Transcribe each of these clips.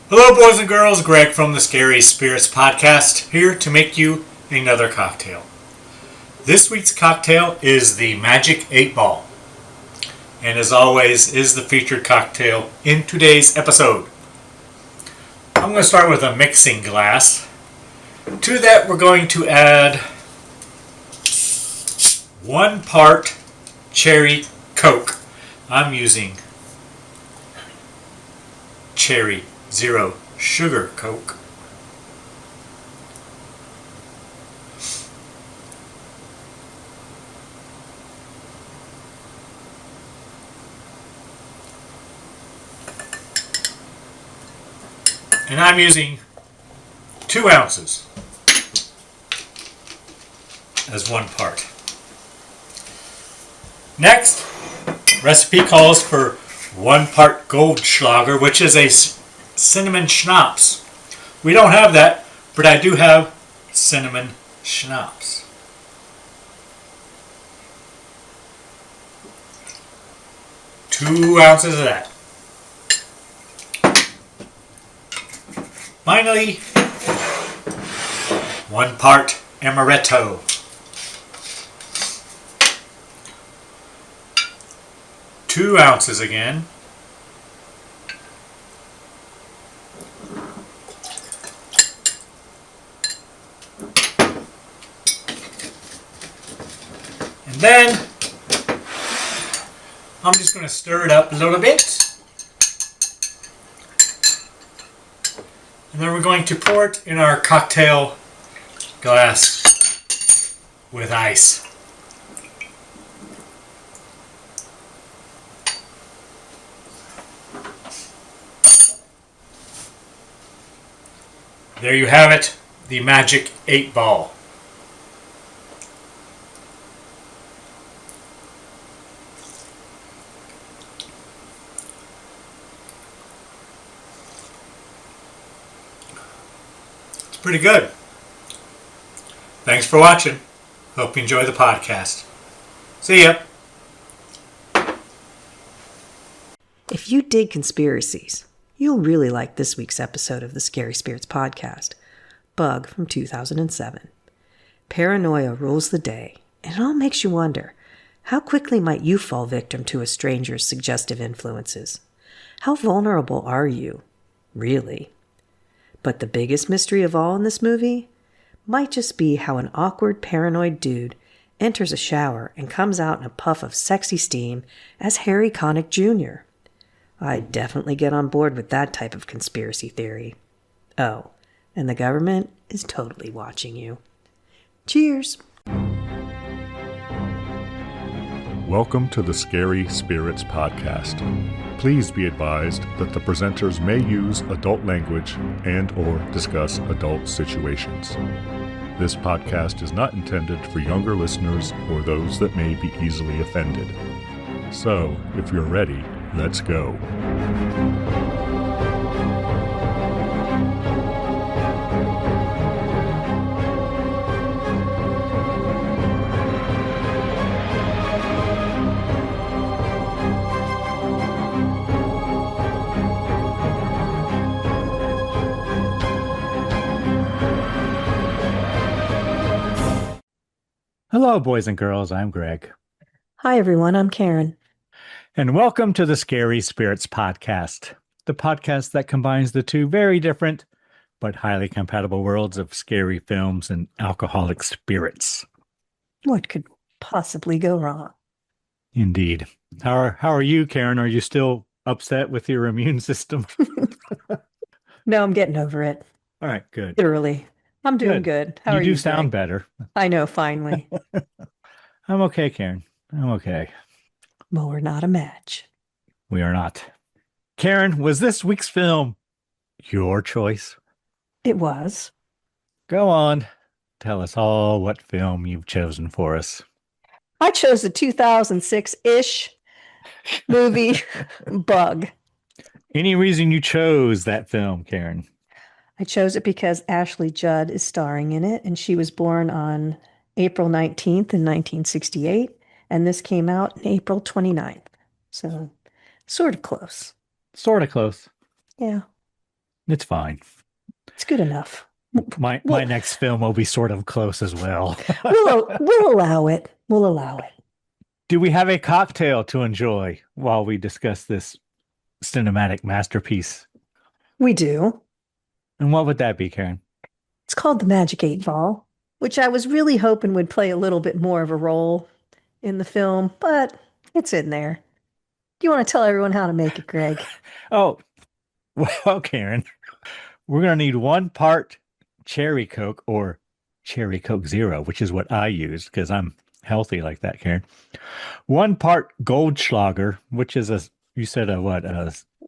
Hello, boys and girls. Greg from the Scary Spirits Podcast here to make you another cocktail. This week's cocktail is the Magic 8 Ball, and as always, is the featured cocktail in today's episode. I'm going to start with a mixing glass. To that, we're going to add 1 part cherry Coke. I'm using cherry zero sugar Coke. And I'm using 2 ounces as 1 part. Next, recipe calls for 1 part Goldschlager, which is a cinnamon schnapps. We don't have that, but I do have cinnamon schnapps. Two ounces of that. Finally, 1 part amaretto. Two ounces again. And then I'm just going to stir it up a little bit. And then we're going to pour it in our cocktail glass with ice. There you have it, the Magic 8 Ball. It's pretty good. Thanks for watching. Hope you enjoy the podcast. See ya. If you dig conspiracies, you'll really like this week's episode of the Scary Spirits Podcast, Bug from 2007. Paranoia rules the day, and it all makes you wonder, how quickly might you fall victim to a stranger's suggestive influences? How vulnerable are you, really? But the biggest mystery of all in this movie might just be how an awkward, paranoid dude enters a shower and comes out in a puff of sexy steam as Harry Connick Jr. I'd definitely get on board with that type of conspiracy theory. Oh, and the government is totally watching you. Cheers! Welcome to the Scary Spirits Podcast. Please be advised that the presenters may use adult language and or discuss adult situations. This podcast is not intended for younger listeners or those that may be easily offended. So, if you're ready, let's go. Hello, boys and girls. I'm Greg. Hi, everyone. I'm Karen. And welcome to the Scary Spirits Podcast, the podcast that combines the two very different but highly compatible worlds of scary films and alcoholic spirits. What could possibly go wrong? Indeed. How are you, Karen? Are you still upset with your immune system? No, I'm getting over it. All right, good. Literally. I'm doing good. How are you? You do sound Greg? better. I know, finally. I'm okay, Karen. I'm okay. Well, we're not a match. We are not. Karen, was this week's film your choice? It was. Go on. Tell us all what film you've chosen for us. I chose the 2006-ish movie Bug. Any reason you chose that film, Karen? I chose it because Ashley Judd is starring in it, and she was born on April 19th in 1968, and this came out in April 29th. So, sort of close. Sort of close. Yeah. It's fine. It's good enough. My next film will be sort of close as well. We'll allow it. We'll allow it. Do we have a cocktail to enjoy while we discuss this cinematic masterpiece? We do. And what would that be, Karen? It's called the Magic 8-Ball, which I was really hoping would play a little bit more of a role in the film, but it's in there. Do you want to tell everyone how to make it, Greg? Oh, well, Karen, we're going to need 1 part cherry Coke or cherry Coke Zero, which is what I use because I'm healthy like that, Karen. 1 part Goldschlager, which is a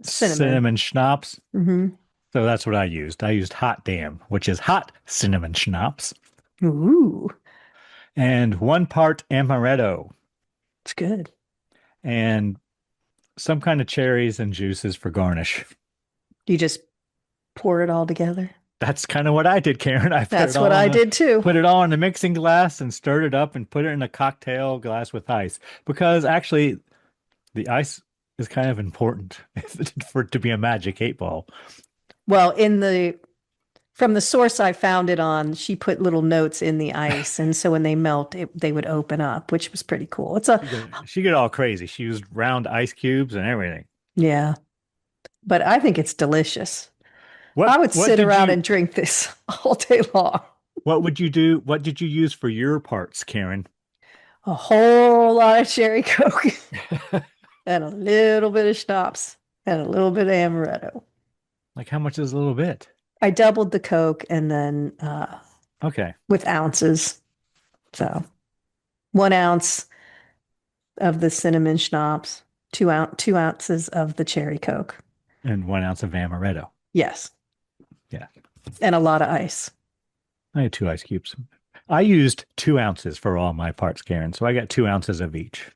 cinnamon schnapps. Mm-hmm. So that's what I used. I used Hot Damn, which is hot cinnamon schnapps. Ooh. And 1 part amaretto. It's good. And some kind of cherries and juices for garnish. You just pour it all together? That's kind of what I did, Karen. That's what I did too. Put it all in a mixing glass and stirred it up and put it in a cocktail glass with ice. Because actually, the ice is kind of important for it to be a magic 8-ball. Well, from the source I found it on, she put little notes in the ice, and so when they melt, they would open up, which was pretty cool. She got all crazy. She used round ice cubes and everything. Yeah, but I think it's delicious. I would sit around and drink this all day long. What would you do? What did you use for your parts, Karen? A whole lot of cherry Coke and a little bit of schnapps and a little bit of amaretto. Like how much is a little bit? I doubled the Coke and then okay, with ounces. So 1 ounce of the cinnamon schnapps, 2 ounces of the cherry Coke. And 1 ounce of amaretto. Yes. Yeah. And a lot of ice. I had 2 ice cubes. I used 2 ounces for all my parts, Karen. So I got 2 ounces of each.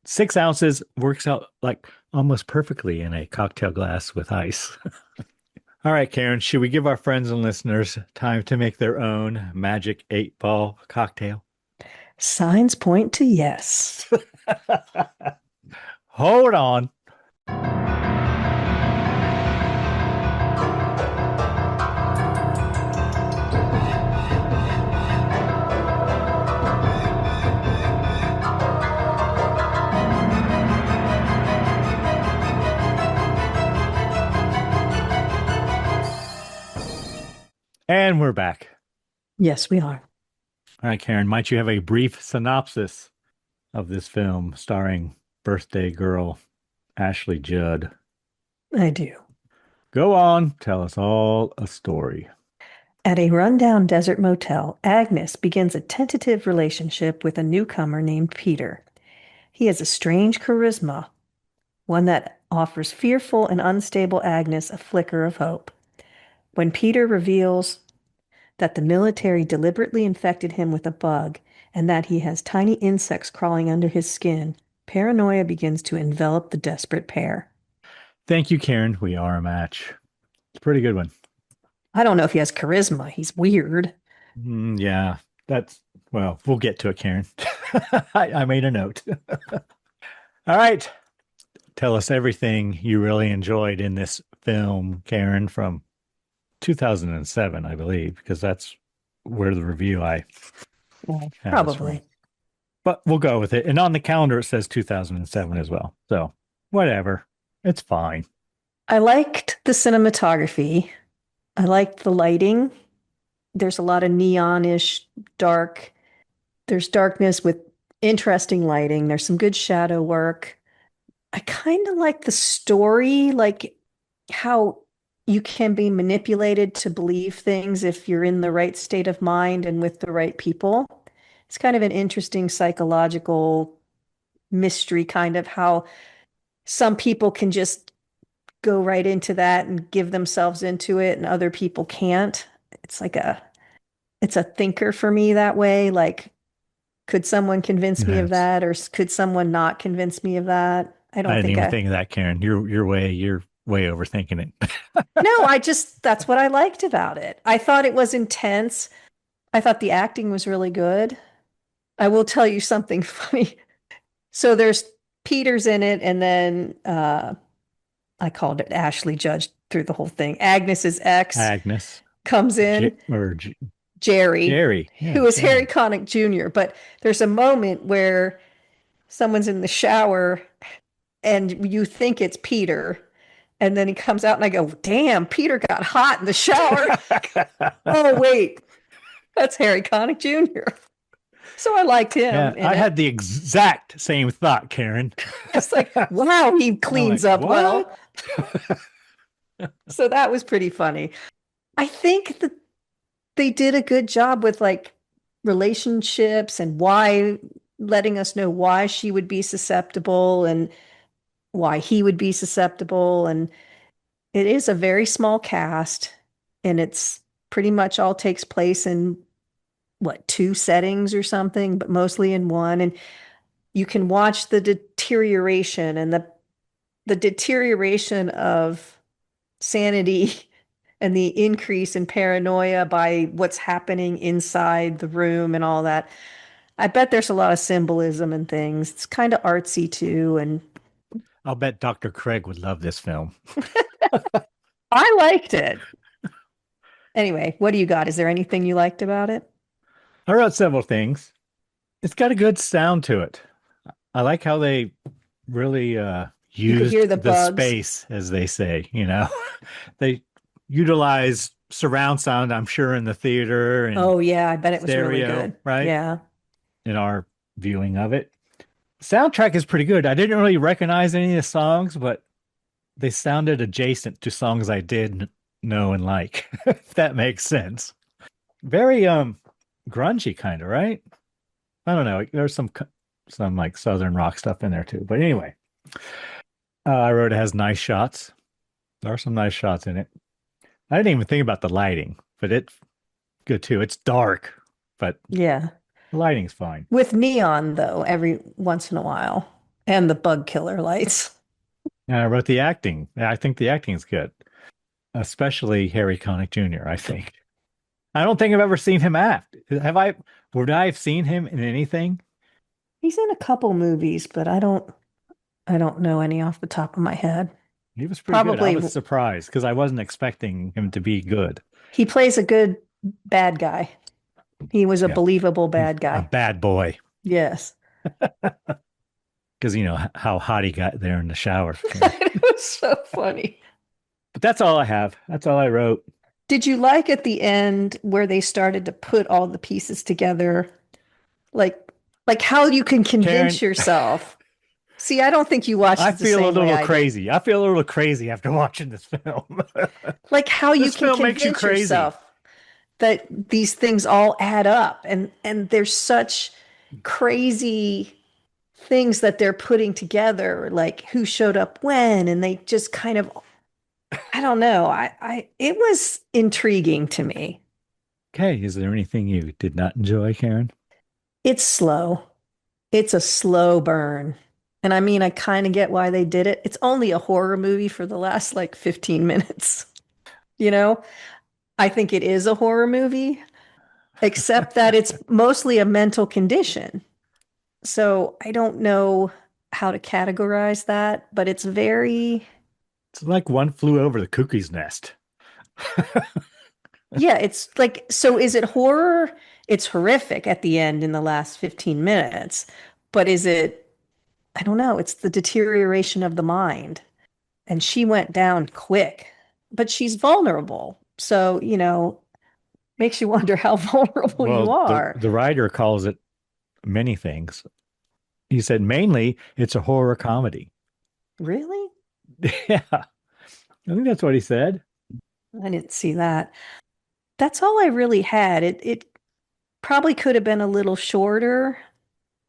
6 ounces works out like almost perfectly in a cocktail glass with ice. All right, Karen, should we give our friends and listeners time to make their own magic 8-ball cocktail? Signs point to yes. Hold on. And we're back. Yes, we are. All right, Karen, might you have a brief synopsis of this film starring birthday girl Ashley Judd? I do. Go on, tell us all a story. At a rundown desert motel, Agnes begins a tentative relationship with a newcomer named Peter. He has a strange charisma, one that offers fearful and unstable Agnes a flicker of hope. When Peter reveals that the military deliberately infected him with a bug and that he has tiny insects crawling under his skin, paranoia begins to envelop the desperate pair. Thank you, Karen. We are a match. It's a pretty good one. I don't know if he has charisma. He's weird. Yeah, we'll get to it, Karen. I made a note. All right. Tell us everything you really enjoyed in this film, Karen, from 2007, I believe, because that's where the review I probably. But we'll go with it. And on the calendar, it says 2007 as well. So whatever. It's fine. I liked the cinematography. I liked the lighting. There's a lot of neon-ish dark. There's darkness with interesting lighting. There's some good shadow work. I kind of like the story, like how you can be manipulated to believe things if you're in the right state of mind and with the right people. It's kind of an interesting psychological mystery, kind of how some people can just go right into that and give themselves into it and other people can't. It's a thinker for me that way. Like, could someone convince me of that, or could someone not convince me of that? I didn't even think of that, Karen. You're way overthinking it. No, that's what I liked about it. I thought it was intense. I thought the acting was really good. I will tell you something funny. So there's Peter's in it, and then I called it Ashley Judd through the whole thing. Agnes's ex Agnes. comes in, Jerry, Jerry. Yeah, who is Jerry. Harry Connick Jr. But there's a moment where someone's in the shower and you think it's Peter. And then he comes out and I go, damn, Peter got hot in the shower. Oh, wait, that's Harry Connick Jr. So I liked him. Yeah, I had the exact same thought, Karen. It's like, wow, he cleans up what? well. So that was pretty funny. I think that they did a good job with like relationships and why letting us know why she would be susceptible and why he would be susceptible. And it is a very small cast and it's pretty much all takes place in what, 2 settings or something, but mostly in one. And you can watch the deterioration and the deterioration of sanity and the increase in paranoia by what's happening inside the room and all that. I bet there's a lot of symbolism and things. It's kind of artsy too. And I'll bet Dr. Craig would love this film. I liked it. Anyway, what do you got? Is there anything you liked about it? I wrote several things. It's got a good sound to it. I like how they really use the space, as they say, you know. They utilize surround sound, I'm sure, in the theater. And oh, yeah, I bet it was stereo, really good. Right? Yeah. In our viewing of it. Soundtrack is pretty good. I didn't really recognize any of the songs, but they sounded adjacent to songs I did know and like, if that makes sense. Very grungy kind of, right? I don't know. There's some like southern rock stuff in there too. But anyway, I wrote it has nice shots. There are some nice shots in it. I didn't even think about the lighting, but it's good too. It's dark, but yeah, the lighting's fine. With neon though, every once in a while, and the bug killer lights. And I wrote the acting. I think the acting is good, especially Harry Connick Jr. I think. I don't think I've ever seen him act. Have I? Would I have seen him in anything? He's in a couple movies, but I don't know any off the top of my head. He was pretty good. I was surprised because I wasn't expecting him to be good. He plays a good bad guy. He was a believable bad guy. A bad boy. Yes. Because you know how hot he got there in the shower. It was so funny. But that's all I have. That's all I wrote. Did you like at the end where they started to put all the pieces together? Like how you can convince yourself. See, I don't think you watched it the same way I did. I feel a little crazy. I feel a little crazy after watching this film. Like how you can convince yourself that these things all add up and there's such crazy things that they're putting together, like who showed up when, and they just kind of, I don't know. It was intriguing to me. Okay. Is there anything you did not enjoy, Karen? It's slow. It's a slow burn. And I mean, I kind of get why they did it. It's only a horror movie for the last like 15 minutes. You know, I think it is a horror movie, except that it's mostly a mental condition. So I don't know how to categorize that, but it's like One Flew Over the Cuckoo's Nest. Yeah, it's like, so is it horror? It's horrific at the end in the last 15 minutes, but is it, I don't know, it's the deterioration of the mind. And she went down quick, but she's vulnerable. So, you know, makes you wonder how vulnerable you are. The writer calls it many things. He said mainly it's a horror comedy. Really? Yeah. I think that's what he said. I didn't see that. That's all I really had. It probably could have been a little shorter,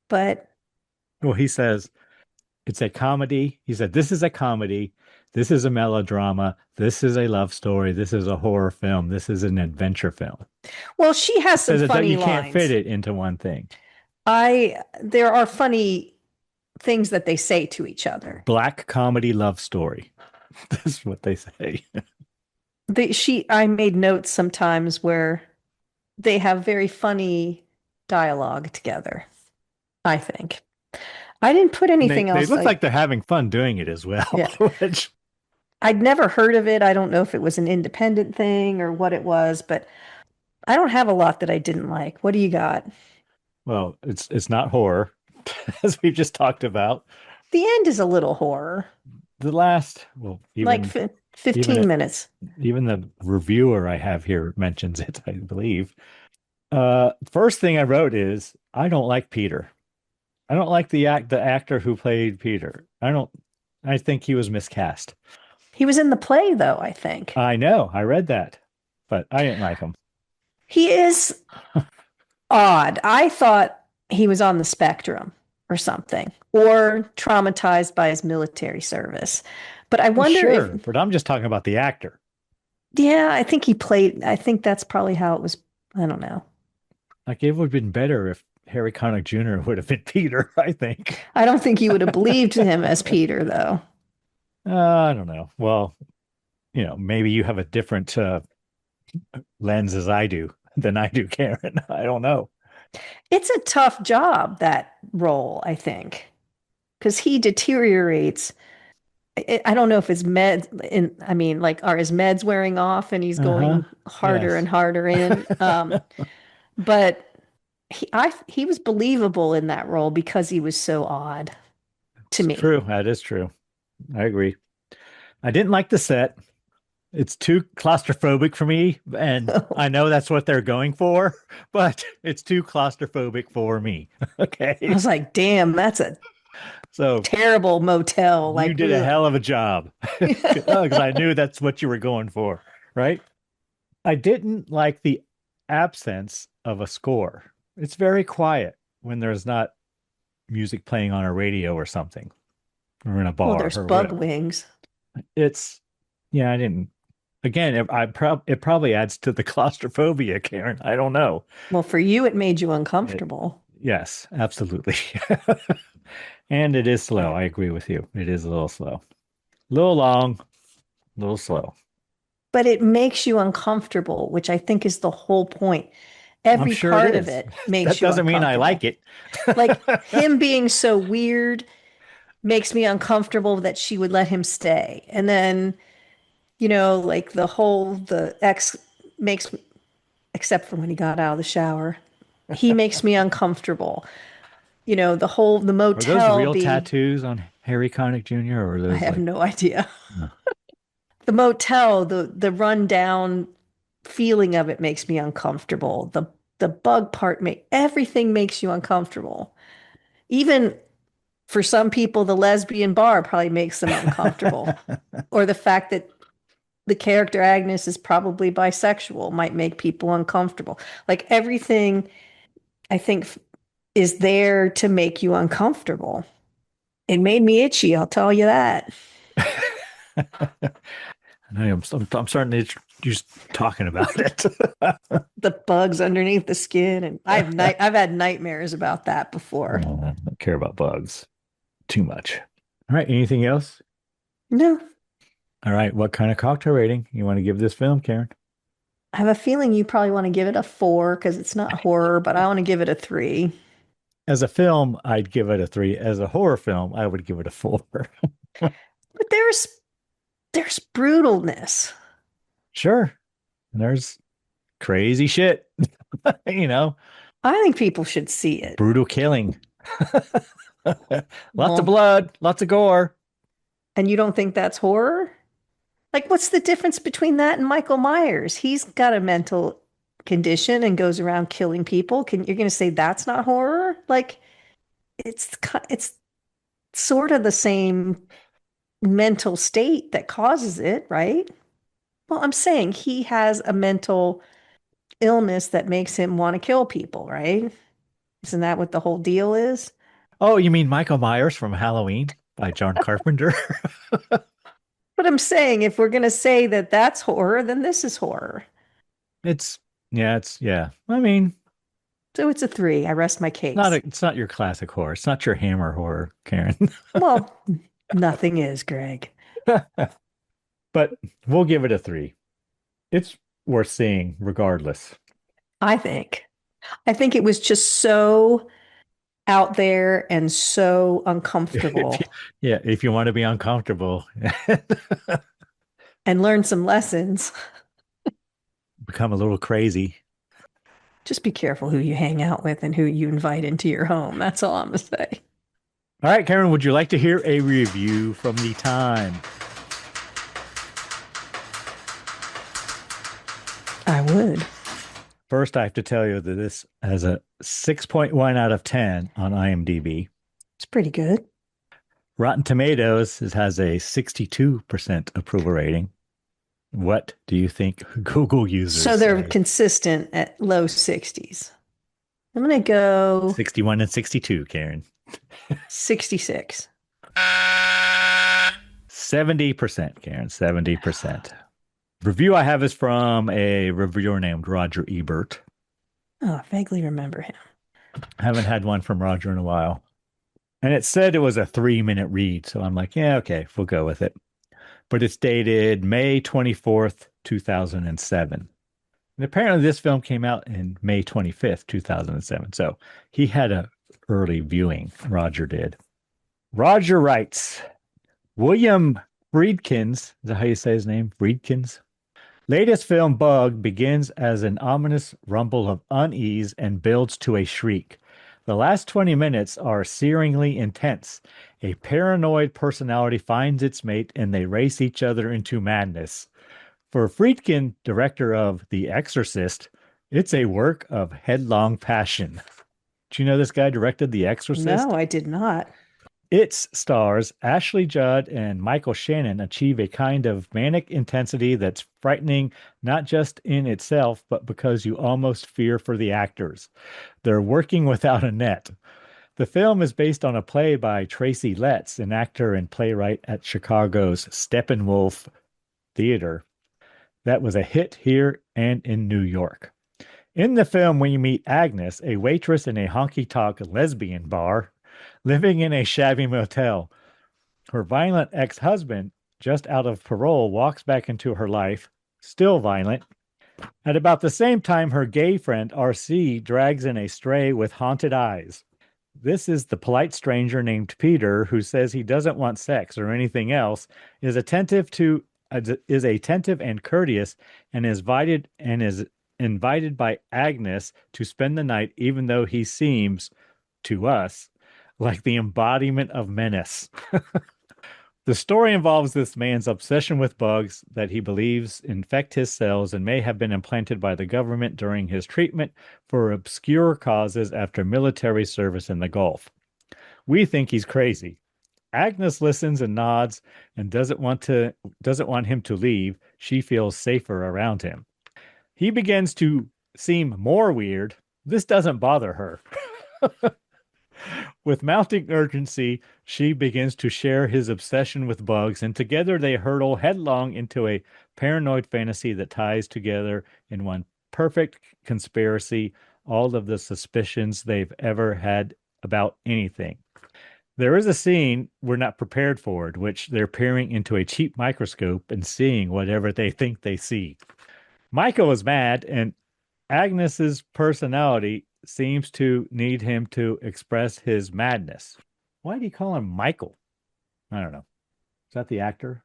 but. Well, he says it's a comedy. He said, this is a comedy. This is a melodrama. This is a love story. This is a horror film. This is an adventure film. Well, she has some funny lines. You can't fit it into one thing. There are funny things that they say to each other. Black comedy love story. That's what they say. I made notes sometimes where they have very funny dialogue together, I think. I didn't put anything else. They look like they're having fun doing it as well. Yeah. I'd never heard of it. I don't know if it was an independent thing or what it was, but I don't have a lot that I didn't like. What do you got? Well, it's not horror, as we've just talked about. The end is a little horror, The last, well, like even 15 minutes. even the reviewer I have here mentions it, I believe. First thing I wrote is I don't like Peter. I don't like the actor who played Peter. I think he was miscast. He was in the play, though, I think. I know, I read that, but I didn't like him. He is odd. I thought he was on the spectrum or something, or traumatized by his military service. But I wonder Sure, if, but I'm just talking about the actor. yeah, I think that's probably how it was. I don't know. Like it would have been better if Harry Connick Jr. would have been Peter, I think. I don't think you would have believed him as Peter, though. I don't know. Well, maybe you have a different lens as I do than I do, Karen. I don't know. It's a tough job, that role, I think, because he deteriorates. I don't know if his I mean, like, are his meds wearing off and he's Uh-huh. going harder Yes. and harder in? But he was believable in that role because he was so odd to It's me. true. That is true. I agree. I didn't like the set. It's too claustrophobic for me, and I know that's what they're going for, but it's too claustrophobic for me. I Okay. was like, damn, that's a So terrible motel. you Like, did a ugh. hell of a job because I knew that's what you were going for, right? I didn't like the absence of a score. It's very quiet when there's not music playing on a radio or something, or in a Well, bar there's or bug whatever. wings. It's yeah, I didn't. Again, it probably adds to the claustrophobia, Karen. I don't know. Well, for you, it made you It, uncomfortable. yes, absolutely. And it is slow. I agree with you. It is a little slow, a little long, a little slow. But it makes you uncomfortable, which I think is the whole point. I'm Every sure it part of is. it That makes you doesn't mean I like uncomfortable. it. Like him being so weird makes me uncomfortable that she would let him stay. And then, like the ex makes, except for when he got out of the shower, he makes me uncomfortable. The Are those motel, real tattoos on Harry Connick Jr. or are I those have like, no idea. uh, The motel, the rundown feeling of it makes me uncomfortable. The bug part everything makes you uncomfortable. Even for some people, the lesbian bar probably makes them uncomfortable. Or the fact that the character Agnes is probably bisexual might make people uncomfortable. Like everything, I think, is there to make you uncomfortable. It made me itchy, I'll tell you that. I'm starting to just talking about it. The bugs underneath the skin, and I've had nightmares about that before. I don't care about bugs too much. All right. Anything else? No, All right. What kind of cocktail rating you want to give this film, Karen? I have a feeling you probably want to give it a 4 because it's not horror, but I want to give it a 3. As a film, I'd give it a 3. As a horror film, I would give it a 4. But there's brutalness. Sure. There's crazy shit, you know, I think people should see it. brutal killing. Lots of Well, blood, lots of gore. and you don't think that's horror? Like, what's the difference between that and Michael Myers? He's got a mental condition and goes around killing people. You're going to say that's not horror? Like, it's sort of the same mental state that causes it, right? Well, I'm saying he has a mental illness that makes him want to kill people, right? Isn't that what the whole deal is? Oh, you mean Michael Myers from Halloween by John Carpenter? But I'm saying if we're going to say that that's horror, then this is horror. Yeah. I mean, So it's a 3. I rest my case. it's not your classic horror. It's not your Hammer horror, Karen. Well, nothing is, Greg. But we'll give it a 3. It's worth seeing regardless. I think. I think it was just so out there and so If uncomfortable. you, yeah, if you want to be uncomfortable. and learn some lessons. Become a little crazy. Just be careful who you hang out with and who you invite into your home. That's all I'm going to say. All right, Karen, would you like to hear a review from the time? I would. First, I have to tell you that this has a 6.1 out of 10 on IMDb. It's pretty good. Rotten Tomatoes has a 62% approval rating. What do you think Google users So they're say? consistent at low 60s. I'm going to go 61 and 62, Karen. 66. 70%, Karen. 70%. Review I have is from a reviewer named Roger Ebert. Oh, I vaguely remember him. Haven't had one from Roger in a while. And it said it was a 3-minute read. So I'm like, yeah, okay, we'll go with it. But it's dated May 24th, 2007. And apparently this film came out in May 25th, 2007. So he had a early viewing, Roger did. Roger writes, William Friedkin's, is that how you say his name? Friedkin's? Latest film Bug begins as an ominous rumble of unease and builds to a shriek. The last 20 minutes are searingly intense. A paranoid personality finds its mate and they race each other into madness. For Friedkin, director of The Exorcist, it's a work of headlong passion. Do you know this guy directed The Exorcist? No, I did not. Its stars Ashley Judd and Michael Shannon achieve a kind of manic intensity that's frightening not just in itself, but because you almost fear for the actors. They're working without a net. The film is based on a play by Tracy Letts, an actor and playwright at Chicago's Steppenwolf Theater that was a hit here and in New York. In the film, we meet Agnes, a waitress in a honky-tonk lesbian bar, living in a shabby motel. Her violent ex-husband, just out of parole, walks back into her life, still violent. At about the same time, her gay friend, R.C., drags in a stray with haunted eyes. This is the polite stranger named Peter, who says he doesn't want sex or anything else, is attentive and courteous, and is invited by Agnes to spend the night, even though he seems, to us, like the embodiment of menace. The story involves this man's obsession with bugs that he believes infect his cells and may have been implanted by the government during his treatment for obscure causes after military service in the Gulf. We think he's crazy. Agnes listens and nods and doesn't want him to leave. She feels safer around him. He begins to seem more weird. This doesn't bother her. With mounting urgency, she begins to share his obsession with bugs, and together they hurtle headlong into a paranoid fantasy that ties together in one perfect conspiracy all of the suspicions they've ever had about anything. There is a scene we're not prepared for, in which they're peering into a cheap microscope and seeing whatever they think they see. Michael is mad, and Agnes's personality seems to need him to express his madness. Why do you call him Michael? I don't know. Is that the actor?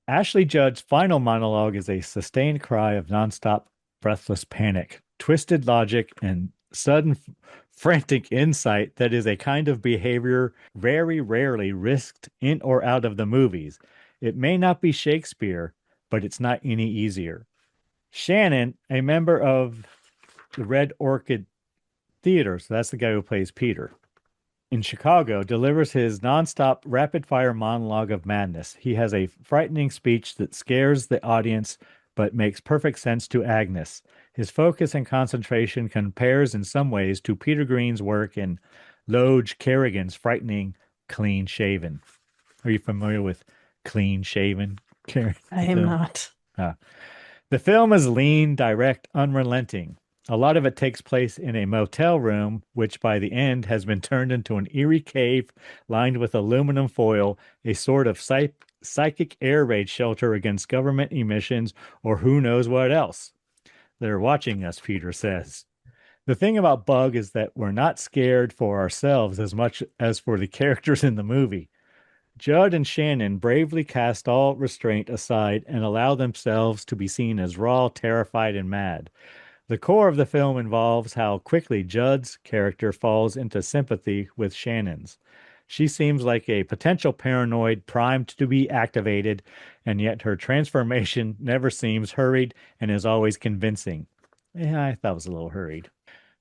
Ashley Judd's final monologue is a sustained cry of nonstop, breathless panic, twisted logic, and sudden frantic insight that is a kind of behavior very rarely risked in or out of the movies. It may not be Shakespeare, but it's not any easier. Shannon, a member of the Red Orchid Theater, so that's the guy who plays Peter, in Chicago, delivers his nonstop rapid-fire monologue of madness. He has a frightening speech that scares the audience but makes perfect sense to Agnes. His focus and concentration compares in some ways to Peter Green's work in Loge Kerrigan's frightening Clean Shaven. Are you familiar with Clean Shaven, Karen? I am not. The film is lean, direct, unrelenting. A lot of it takes place in a motel room, which by the end has been turned into an eerie cave lined with aluminum foil, a sort of psychic air raid shelter against government emissions or who knows what else. They're watching us, Peter says. The thing about Bug is that we're not scared for ourselves as much as for the characters in the movie. Judd and Shannon bravely cast all restraint aside and allow themselves to be seen as raw, terrified, and mad. The core of the film involves how quickly Judd's character falls into sympathy with Shannon's. She seems like a potential paranoid primed to be activated, and yet her transformation never seems hurried and is always convincing. Yeah, I thought it was a little hurried.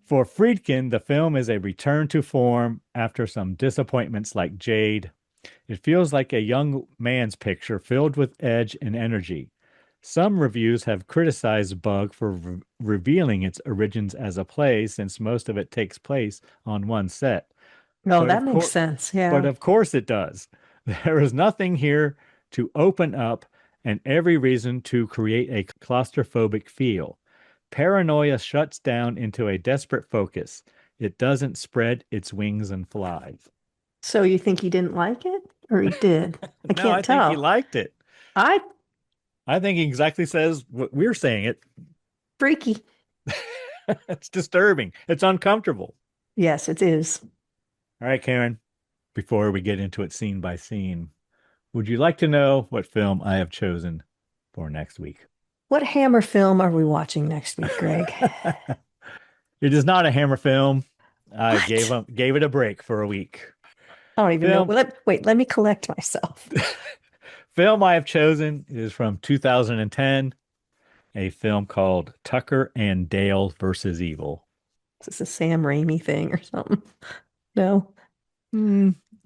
For Friedkin, the film is a return to form after some disappointments like Jade. It feels like a young man's picture filled with edge and energy. Some reviews have criticized Bug for revealing its origins as a play, since most of it takes place on one set. Oh, But that of makes course, sense. but Yeah. of course it does. There is nothing here to open up and every reason to create a claustrophobic feel. Paranoia shuts down into a desperate focus. It doesn't spread its wings and fly. So you think he didn't like it? Or he did? I No, I can't think he tell. liked it. I I think he exactly says what we're saying it. freaky. It's disturbing. It's uncomfortable. Yes, it is. All right, Karen, before we get into it scene by scene, would you like to know what film I have chosen for next week? What Hammer film are we watching next week, Greg? It is not a Hammer film. I What? gave it a break for a week. I don't even know. Film Wait, let me collect myself. film I have chosen is from 2010, a film called Tucker and Dale versus Evil. Is this a Sam Raimi thing or something? No.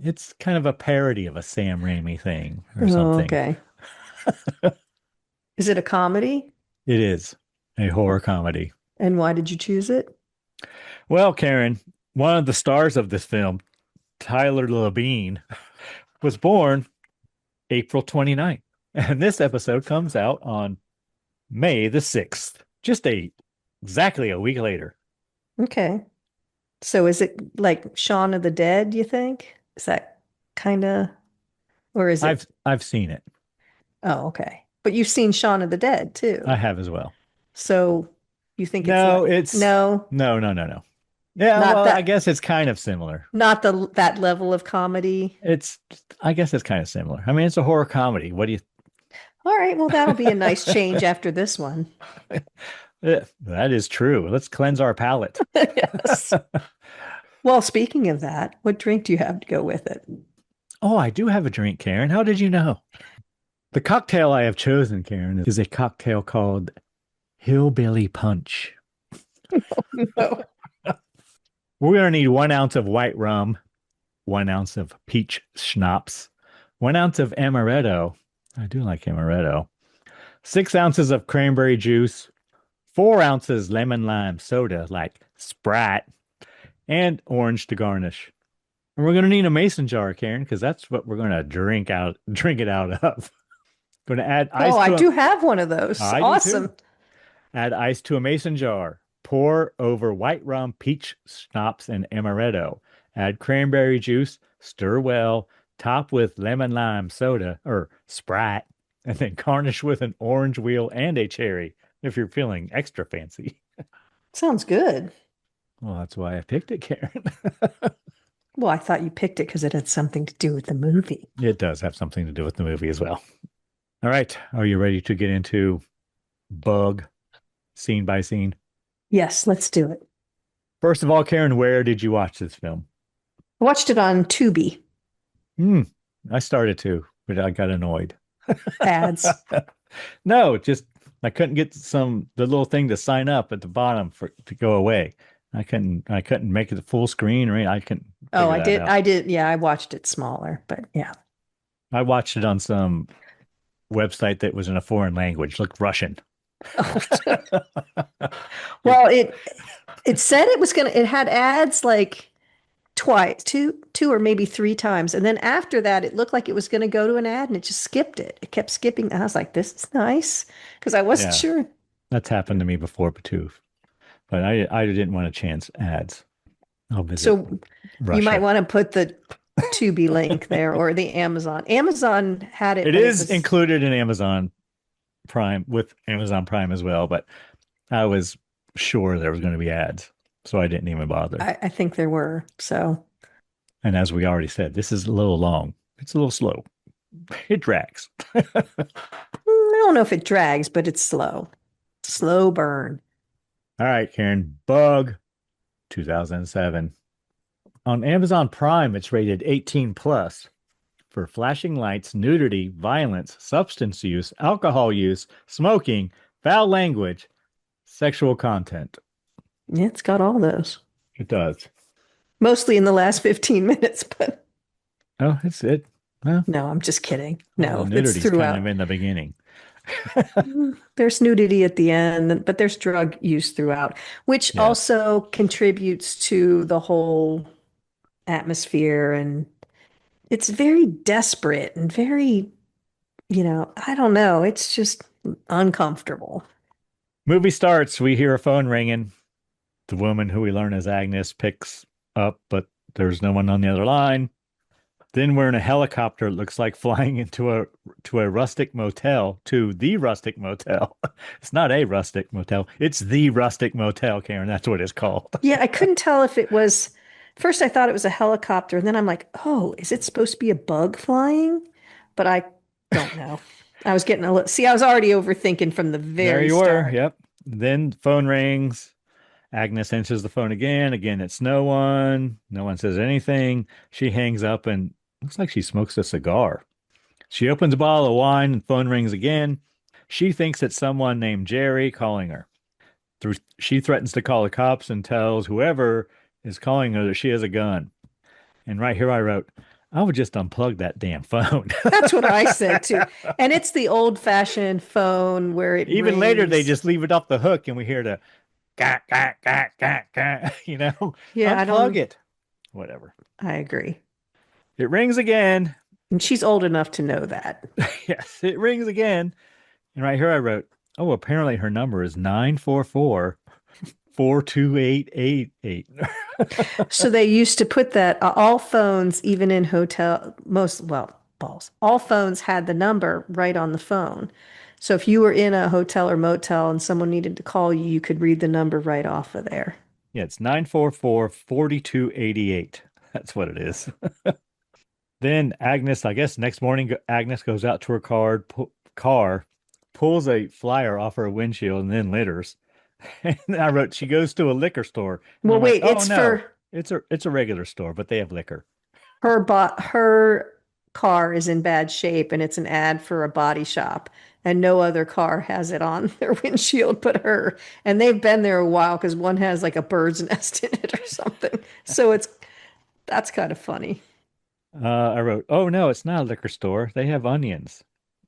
It's kind of a parody of a Sam Raimi thing or Oh, something. okay. Is it a comedy? It is a horror comedy. And why did you choose it? Well, Karen, one of the stars of this film, Tyler Labine, was born April 29th. And this episode comes out on May the 6th, exactly a week later. Okay. So is it like Shaun of the Dead, you think? Is that kind of, or is it? I've seen it. Oh, okay. But you've seen Shaun of the Dead too. I have as well. So you think it's No, like, it's no, no. Yeah, not well, that, I guess it's kind of similar. not that level of comedy. I guess it's kind of similar. I mean, it's a horror comedy. What do you? All right, well, that'll be a nice change after this one. That is true. Let's cleanse our palate. Yes. Well, speaking of that, what drink do you have to go with it? Oh, I do have a drink, Karen. How did you know? The cocktail I have chosen, Karen, is a cocktail called Hillbilly Punch. No. We're going to need 1 ounce of white rum, 1 ounce of peach schnapps, 1 ounce of amaretto. I do like amaretto. 6 ounces of cranberry juice, 4 ounces lemon lime soda like Sprite, and orange to garnish. And we're going to need a mason jar, Karen, because that's what we're going to drink it out of. Going to add ice. Oh, I do have one of those. I do Awesome. too. Add ice to a mason jar. Pour over white rum, peach schnapps, and amaretto. Add cranberry juice. Stir well. Top with lemon lime soda or Sprite, and then garnish with an orange wheel and a cherry if you're feeling extra fancy. Sounds good. Well, that's why I picked it, Karen. Well, I thought you picked it because it had something to do with the movie. It does have something to do with the movie as well. All right. Are you ready to get into Bug scene by scene? Yes, let's do it. First of all, Karen, where did you watch this film? I watched it on Tubi I started to, but I got annoyed. ads. No, just I couldn't get the little thing to sign up at the bottom to go away. I couldn't make it full screen or anything. I couldn't. Oh, figure that out. I did. Yeah, I watched it smaller, but yeah. I watched it on some website that was in a foreign language, looked Russian. Well, it said it had ads like twice, two or maybe 3 times. And then after that, it looked like it was going to go to an ad and it just skipped it. It kept skipping. And I was like, this is nice because I wasn't Yeah. sure. That's happened to me before too, but I didn't want to chance ads. I'll visit So Russia. you might want to put the Tubi link there or the Amazon. Amazon had it. It but is was- included in Amazon Prime with Amazon Prime as well, but I was sure there was going to be ads, so I didn't even bother. I think there were. So And as we already said, this is a little long. It's a little slow. It drags. I don't know if it drags, but it's slow. Slow burn. All right, Karen. Bug, 2007. On Amazon Prime, it's rated 18 plus for flashing lights, nudity, violence, substance use, alcohol use, smoking, foul language, sexual content. Yeah, it's got all those. It does. Mostly in the last 15 minutes, but Oh, it's it. Well, no, I'm just kidding. No, the it's nudity's throughout. kind of in the beginning. There's nudity at the end, but there's drug use throughout, which Yes. also contributes to the whole atmosphere. And it's very desperate and very, I don't know. It's just uncomfortable. Movie starts. We hear a phone ringing. The woman who we learn as Agnes picks up, but there's no one on the other line. Then we're in a helicopter. It looks like flying into a rustic motel, to the rustic motel. It's not a rustic motel. It's the rustic motel, Karen. That's what it's called. Yeah, I couldn't tell if it was. First, I thought it was a helicopter, and then I'm like, oh, is it supposed to be a bug flying? But I don't know. I was getting a little. See, I was already overthinking from the There very you start. were. Yep. Then phone rings. Agnes answers the phone again. Again, it's no one. No one says anything. She hangs up and looks like she smokes a cigar. She opens a bottle of wine and phone rings again. She thinks it's someone named Jerry calling her. She threatens to call the cops and tells whoever is calling her that she has a gun. And right here I wrote, I would just unplug that damn phone. That's what I said too. And it's the old-fashioned phone where it Even later, they rings. just leave it off the hook and we hear the gah, gah, gah, gah, gah, Yeah, unplug it. Whatever. I agree. It rings again. And she's old enough to know that. Yes, it rings again. And right here I wrote, oh, apparently her number is 944-42888. So they used to put that all phones, even in hotel, all phones had the number right on the phone. So if you were in a hotel or motel and someone needed to call you, you could read the number right off of there. Yeah, it's 944-4288. That's what it is. Then Agnes, I guess next morning, Agnes goes out to her car, pulls a flyer off her windshield, and then litters. And I wrote, she goes to a liquor store. And Well, I'm like, wait, it's for it's a regular store, but they have liquor. her car is in bad shape and it's an ad for a body shop and no other car has it on their windshield but her. And they've been there a while because one has like a bird's nest in it or something. So that's kind of funny. I wrote, oh no, it's not a liquor store. They have onions.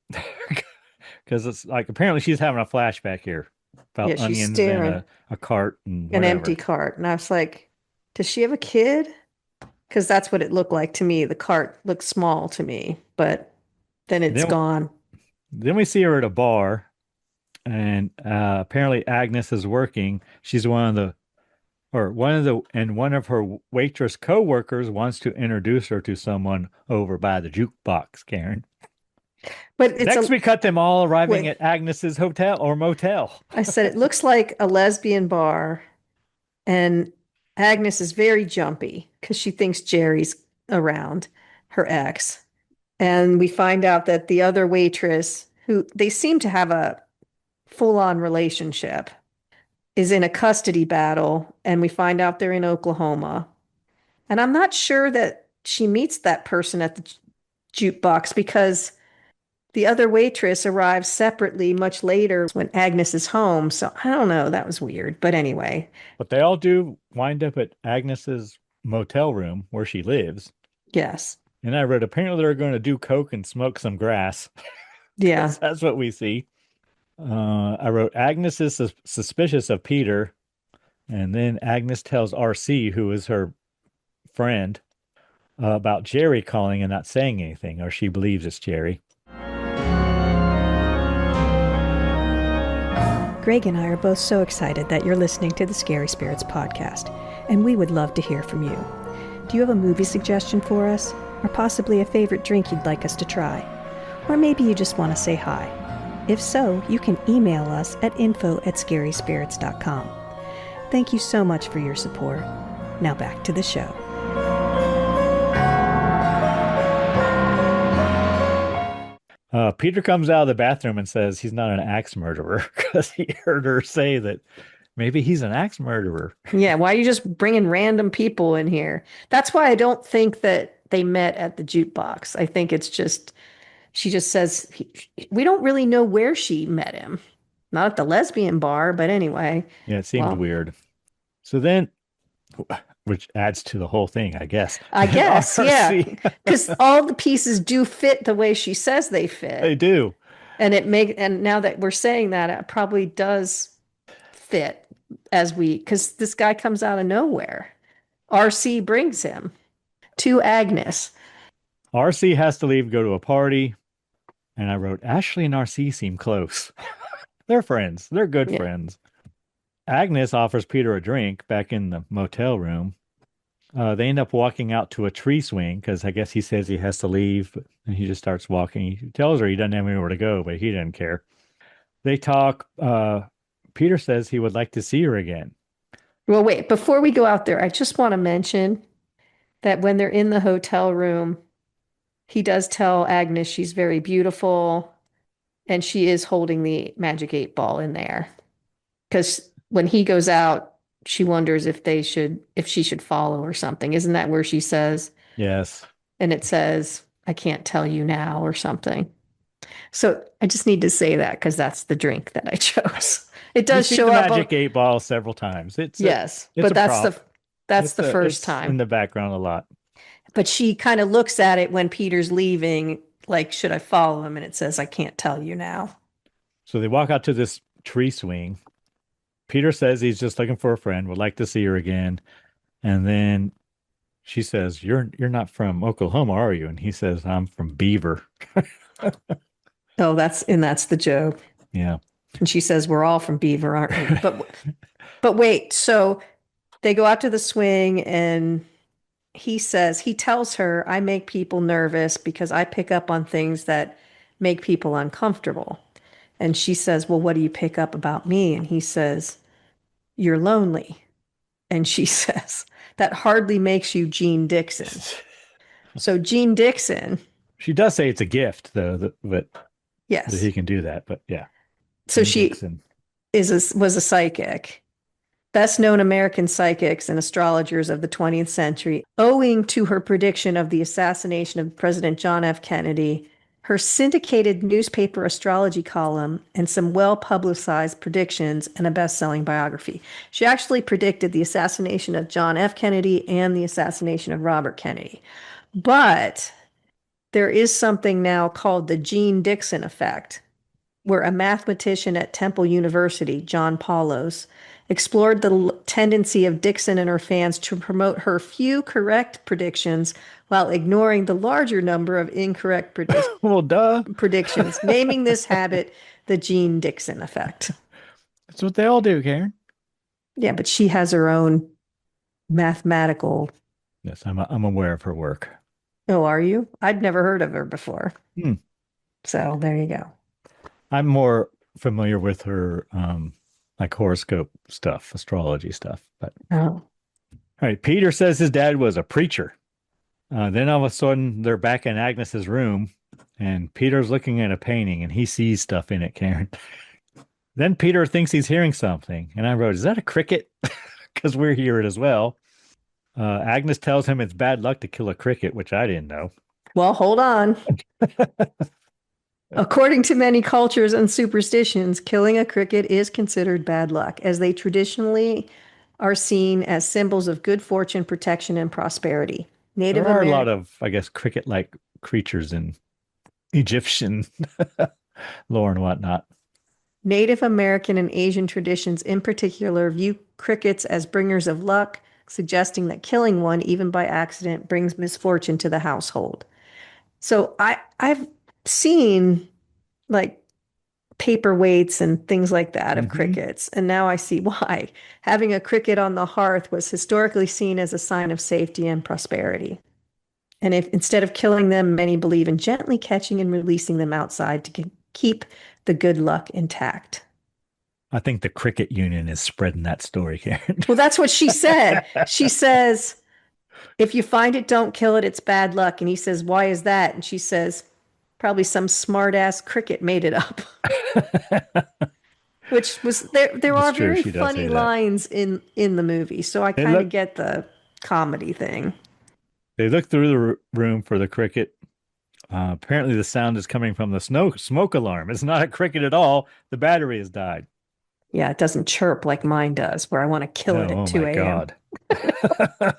Because it's like apparently she's having a flashback here about Yeah, she's onions staring. and a cart and An whatever. empty cart. And I was like, does she have a kid? Because that's what it looked like to me. The cart looked small to me, but then it's gone. Then we see her at a bar, and apparently Agnes is working. She's one of her waitress co-workers wants to introduce her to someone over by the jukebox, Karen. But it's Next, we cut them all arriving at Agnes's hotel or motel. I said, it looks like a lesbian bar, and Agnes is very jumpy because she thinks Jerry's around, her ex. And we find out that the other waitress, who they seem to have a full-on relationship, is in a custody battle, and we find out they're in Oklahoma. And I'm not sure that she meets that person at the jukebox because the other waitress arrives separately much later when Agnes is home. So I don't know. That was weird. But anyway. But they all do wind up at Agnes's motel room where she lives. Yes. And I read apparently they're going to do coke and smoke some grass. Yeah. That's what we see. I wrote Agnes is suspicious of Peter. And then Agnes tells RC, who is her friend, about Jerry calling and not saying anything, or she believes it's Jerry. Greg and I are both so excited that you're listening to the Scary Spirits podcast, and we would love to hear from you. Do you have a movie suggestion for us? Or possibly a favorite drink you'd like us to try? Or maybe you just want to say hi. If so, you can email us at info@scaryspirits.com. Thank you so much for your support. Now back to the show. Peter comes out of the bathroom and says he's not an axe murderer because he heard her say that maybe he's an axe murderer. Yeah, why are you just bringing random people in here? That's why I don't think that they met at the jukebox. I think it's just, she just says, we don't really know where she met him. Not at the lesbian bar, but anyway. Yeah, it seemed weird. So then, which adds to the whole thing, I guess. I guess, yeah. Because all the pieces do fit the way she says they fit. They do. And now that we're saying that, it probably does fit because this guy comes out of nowhere. RC brings him to Agnes. RC has to leave, go to a party. And I wrote, Ashley and RC seem close. They're friends. They're good friends. Agnes offers Peter a drink back in the motel room. They end up walking out to a tree swing because I guess he says he has to leave, and he just starts walking. He tells her he doesn't have anywhere to go, but he doesn't care. They talk. Peter says he would like to see her again. Well, wait, before we go out there, I just want to mention that when they're in the hotel room, he does tell Agnes she's very beautiful, and she is holding the magic 8-ball in there. Because when he goes out, she wonders if she should follow or something. Isn't that where she says? Yes. And it says, I can't tell you now or something. So I just need to say that because that's the drink that I chose. It does show the up magic 8-ball several times. But that's the first time in the background a lot. But she kind of looks at it when Peter's leaving, like, should I follow him? And it says, I can't tell you now. So they walk out to this tree swing. Peter says he's just looking for a friend, would like to see her again. And then she says, You're not from Oklahoma, are you? And he says, I'm from Beaver. Oh, that's the joke. Yeah. And she says, we're all from Beaver, aren't we? But wait, so they go out to the swing and he tells her, I make people nervous because I pick up on things that make people uncomfortable. And she says, well, what do you pick up about me? And he says, you're lonely. And she says, that hardly makes you Jean Dixon. So Jean Dixon. She does say it's a gift, though, yes, that he can do that. But yeah. So Jean she Dixon was a psychic. Best known American psychics and astrologers of the 20th century, owing to her prediction of the assassination of President John F. Kennedy, her syndicated newspaper astrology column, and some well-publicized predictions and a best-selling biography. She actually predicted the assassination of John F. Kennedy and the assassination of Robert Kennedy. But there is something now called the Jean Dixon effect, where a mathematician at Temple University, John Paulos, explored the tendency of Dixon and her fans to promote her few correct predictions while ignoring the larger number of incorrect predictions, naming this habit the Jean Dixon effect. That's what they all do, Karen. Yeah, but she has her own mathematical... Yes, I'm aware of her work. Oh, are you? I'd never heard of her before. So there you go. I'm more familiar with her like horoscope stuff, astrology stuff. But all right, Peter says his dad was a preacher. Then all of a sudden they're back in Agnes's room and Peter's looking at a painting and he sees stuff in it, Karen. Then Peter thinks he's hearing something. And I wrote, is that a cricket? Because we're hearing it as well. Agnes tells him it's bad luck to kill a cricket, which I didn't know. Well, hold on. According to many cultures and superstitions, killing a cricket is considered bad luck, as they traditionally are seen as symbols of good fortune, protection, and prosperity. There are a lot of, I guess, cricket-like creatures in Egyptian lore and whatnot. Native American and Asian traditions in particular view crickets as bringers of luck, suggesting that killing one, even by accident, brings misfortune to the household. So I've seen like paperweights and things like that of crickets, and now I see why. Having a cricket on the hearth was historically seen as a sign of safety and prosperity. And if instead of killing them, many believe in gently catching and releasing them outside to keep the good luck intact. I think the cricket union is spreading that story, Karen. Well, that's what she said. She says, if you find it, don't kill it. It's bad luck. And he says, why is that? And she says, Probably some smart ass cricket made it up. Which was there That's are true. very She does funny say that. lines in the movie, so I They kind of look get the comedy thing. they look through the room for the cricket. Apparently, the sound is coming from the smoke alarm. It's not a cricket at all. The battery has died. Yeah, it doesn't chirp like mine does, where I want to kill it Oh, at oh 2 my a.m. God.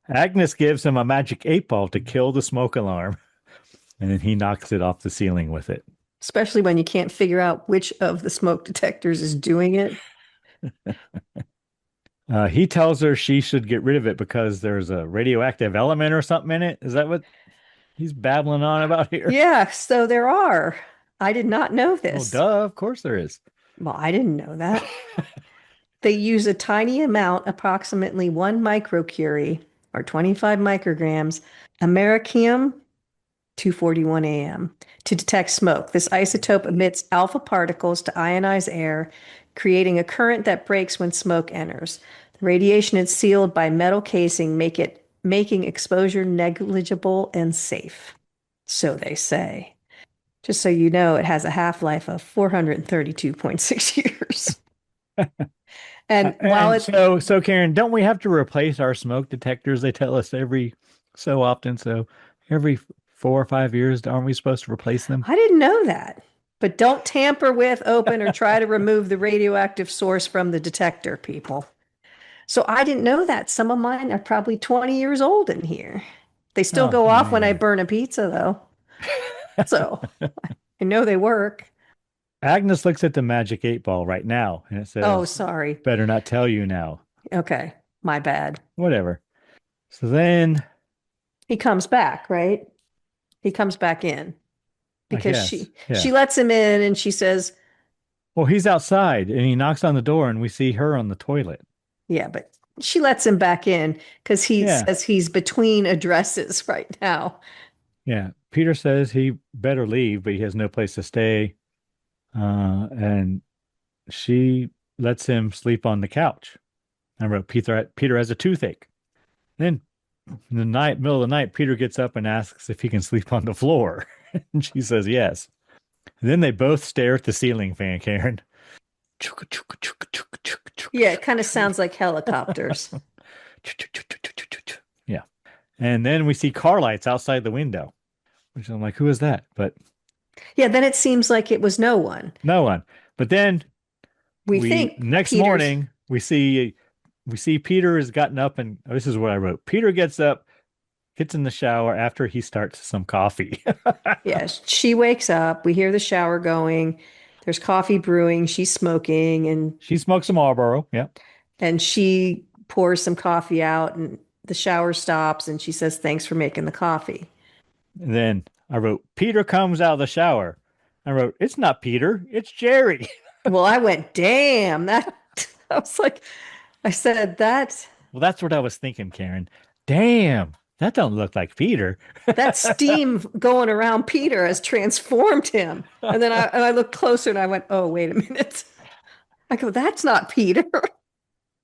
Agnes gives him a magic 8 ball to kill the smoke alarm, and then he knocks it off the ceiling with it. Especially when you can't figure out which of the smoke detectors is doing it. He tells her she should get rid of it because there's a radioactive element or something in it. Is that what he's babbling on about here? Yeah, so there are. I did not know Oh, this. duh. Of course there is. Well, I didn't know that. They use a tiny amount, approximately 1 microcurie or 25 micrograms, americium 241 AM, to detect smoke. This isotope emits alpha particles to ionize air, creating a current that breaks when smoke enters. The radiation is sealed by metal casing, making exposure negligible and safe. So they say. Just so you know, it has a half-life of 432.6 years. And while And it's so Karen, don't we have to replace our smoke detectors? They tell us every so often. So every 4 or 5 years, aren't we supposed to replace them? I didn't know that. But don't tamper with, open, or try to remove the radioactive source from the detector, people. So I didn't know that. Some of mine are probably 20 years old in here. They still Oh go off when I man. burn a pizza, though. So I know they work. Agnes looks at the magic 8 ball right now and it Oh, says, sorry. better not tell you now. Okay, my bad. Whatever. So then He comes back, right? He comes back in I because guess, she yeah. lets him in and she says, Well, he's outside and he knocks on the door and we see her on the toilet. yeah, but she lets him back in because he Yeah. says he's between addresses right now. Yeah. Peter says he better leave, but he has no place to stay. And she lets him sleep on the couch. I wrote Peter has a toothache. Then in the middle of the night, Peter gets up and asks if he can sleep on the floor. And she says yes. And then they both stare at the ceiling fan, Karen. Yeah, it kind of sounds like helicopters. Yeah. And then we see car lights outside the window, which I'm like, who is that? But Yeah, then it seems like it was no one. no one. But then We we think next Peter's, morning we see Peter has gotten up and this is what I wrote. Peter gets up, gets in the shower after he starts some coffee. yeah, she wakes up. We hear the shower going. There's coffee brewing. She's smoking She smokes a Marlboro. Yeah. and she pours some coffee out and the shower stops and she says, "Thanks for making the coffee." And then I wrote, Peter comes out of the shower. I wrote, it's not Peter, it's Jerry. Well, I went, "Damn, that." I was like, I said that Well, that's what I was thinking, Karen. Damn, that don't look like Peter. that steam going around Peter has transformed him. And then I looked closer and I went, "Oh, wait a minute." I go, "That's not Peter."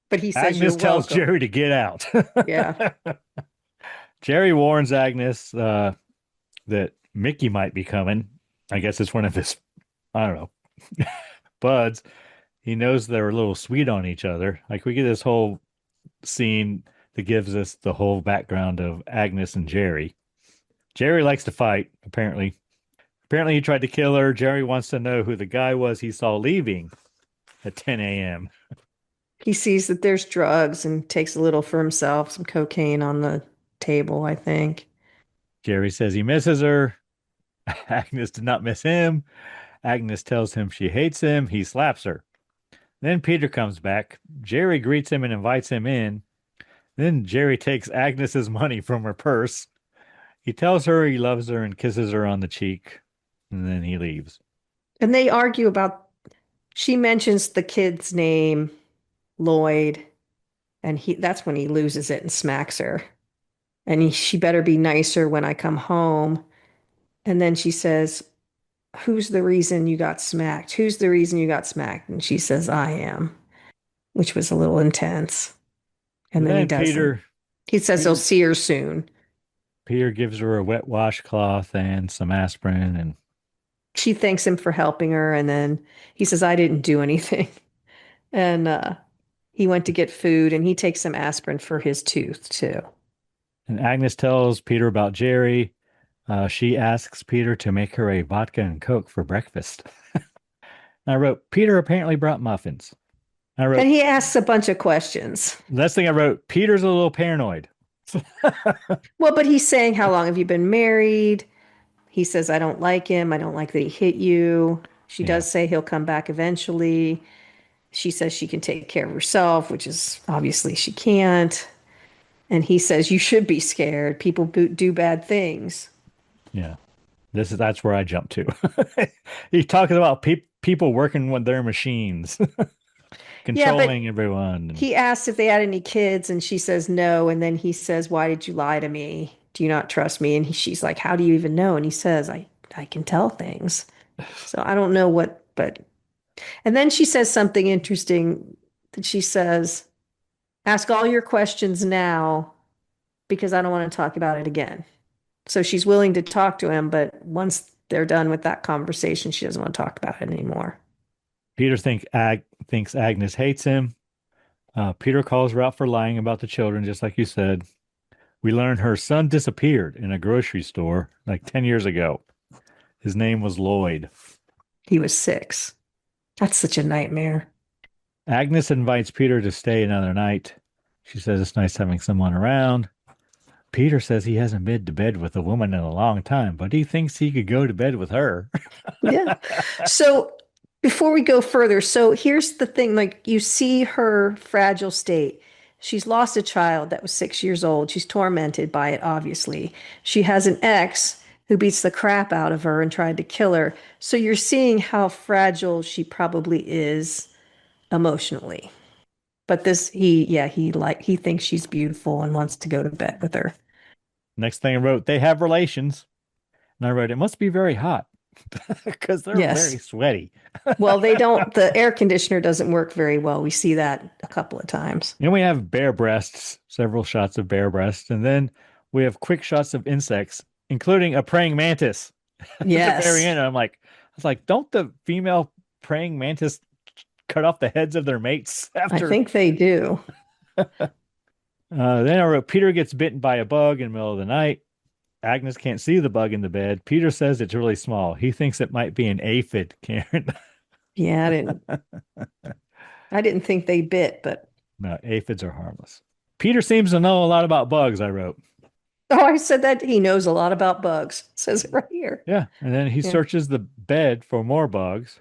But he says, "You're Agnes tells welcome." Jerry to get out. Yeah. Jerry warns Agnes that Mickey might be coming. I guess it's one of his, I don't know, buds. He knows they're a little sweet on each other. Like we get this whole scene that gives us the whole background of Agnes and Jerry. Jerry likes to fight, apparently. Apparently he tried to kill her. Jerry wants to know who the guy was he saw leaving at 10 a.m. He sees that there's drugs and takes a little for himself, some cocaine on the table, I think. Jerry says he misses her. Agnes did not miss him. Agnes tells him she hates him. He slaps her. Then Peter comes back. Jerry greets him and invites him in. Then Jerry takes Agnes's money from her purse. He tells her he loves her and kisses her on the cheek. And then he leaves. And they argue about, she mentions the kid's name, Lloyd, and that's when he loses it and smacks her. And she better be nicer when I come home. And then she says, "Who's the reason you got smacked? Who's the reason you got smacked?" And she says, "I am," which was a little intense. And then he Then doesn't. Peter, He says he'll Peter, see her soon. Peter gives her a wet washcloth and some aspirin, and She thanks him for helping her, and then he says, I didn't do anything. And he went to get food, and he takes some aspirin for his tooth, too. Agnes tells Peter about Jerry. She asks Peter to make her a vodka and Coke for breakfast. I wrote, Peter apparently brought muffins. I wrote, And he asks a bunch of questions. last thing I wrote, Peter's a little paranoid. Well, but he's saying, how long have you been married? He says, I don't like him. I don't like that he hit you. She Yeah. does say he'll come back eventually. She says she can take care of herself, which is obviously she can't. And he says, you should be scared. People do bad things. Yeah. That's where I jumped to. He's talking about people working with their machines, controlling everyone. He asks if they had any kids, and she says no. And then he says, why did you lie to me? Do you not trust me? And she's like, how do you even know? And he says, I can tell things. So I don't know what, but. And then she says something interesting that she says, ask all your questions now because I don't want to talk about it again. So she's willing to talk to him, but once they're done with that conversation, she doesn't want to talk about it anymore. Peter thinks Agnes hates him. Peter calls her out for lying about the children, just like you said. We learn her son disappeared in a grocery store like 10 years ago. His name was Lloyd. He was 6. That's such a nightmare. Agnes invites Peter to stay another night. She says it's nice having someone around. Peter says he hasn't been to bed with a woman in a long time, but he thinks he could go to bed with her. Yeah. So before we go further, so here's the thing, like you see her fragile state. She's lost a child that was 6 years old. She's tormented by it, obviously. She has an ex who beats the crap out of her and tried to kill her. So you're seeing how fragile she probably is emotionally. But he thinks she's beautiful and wants to go to bed with her. Next thing I wrote, they have relations. And I wrote, it must be very hot because they're very sweaty. Well, the air conditioner doesn't work very well. We see that a couple of times. And we have bare breasts, several shots of bare breasts. And then we have quick shots of insects, including a praying mantis. Yes. At the very end, I was like, don't the female praying mantis cut off the heads of their mates after? I think they do. Then I wrote, Peter gets bitten by a bug in the middle of the night. Agnes can't see the bug in the bed. Peter says it's really small. He thinks it might be an aphid, Karen. Yeah, I didn't think they bit, but. No, aphids are harmless. Peter seems to know a lot about bugs, I wrote. Oh, I said that he knows a lot about bugs. It says it right here. Yeah, and then he searches the bed for more bugs.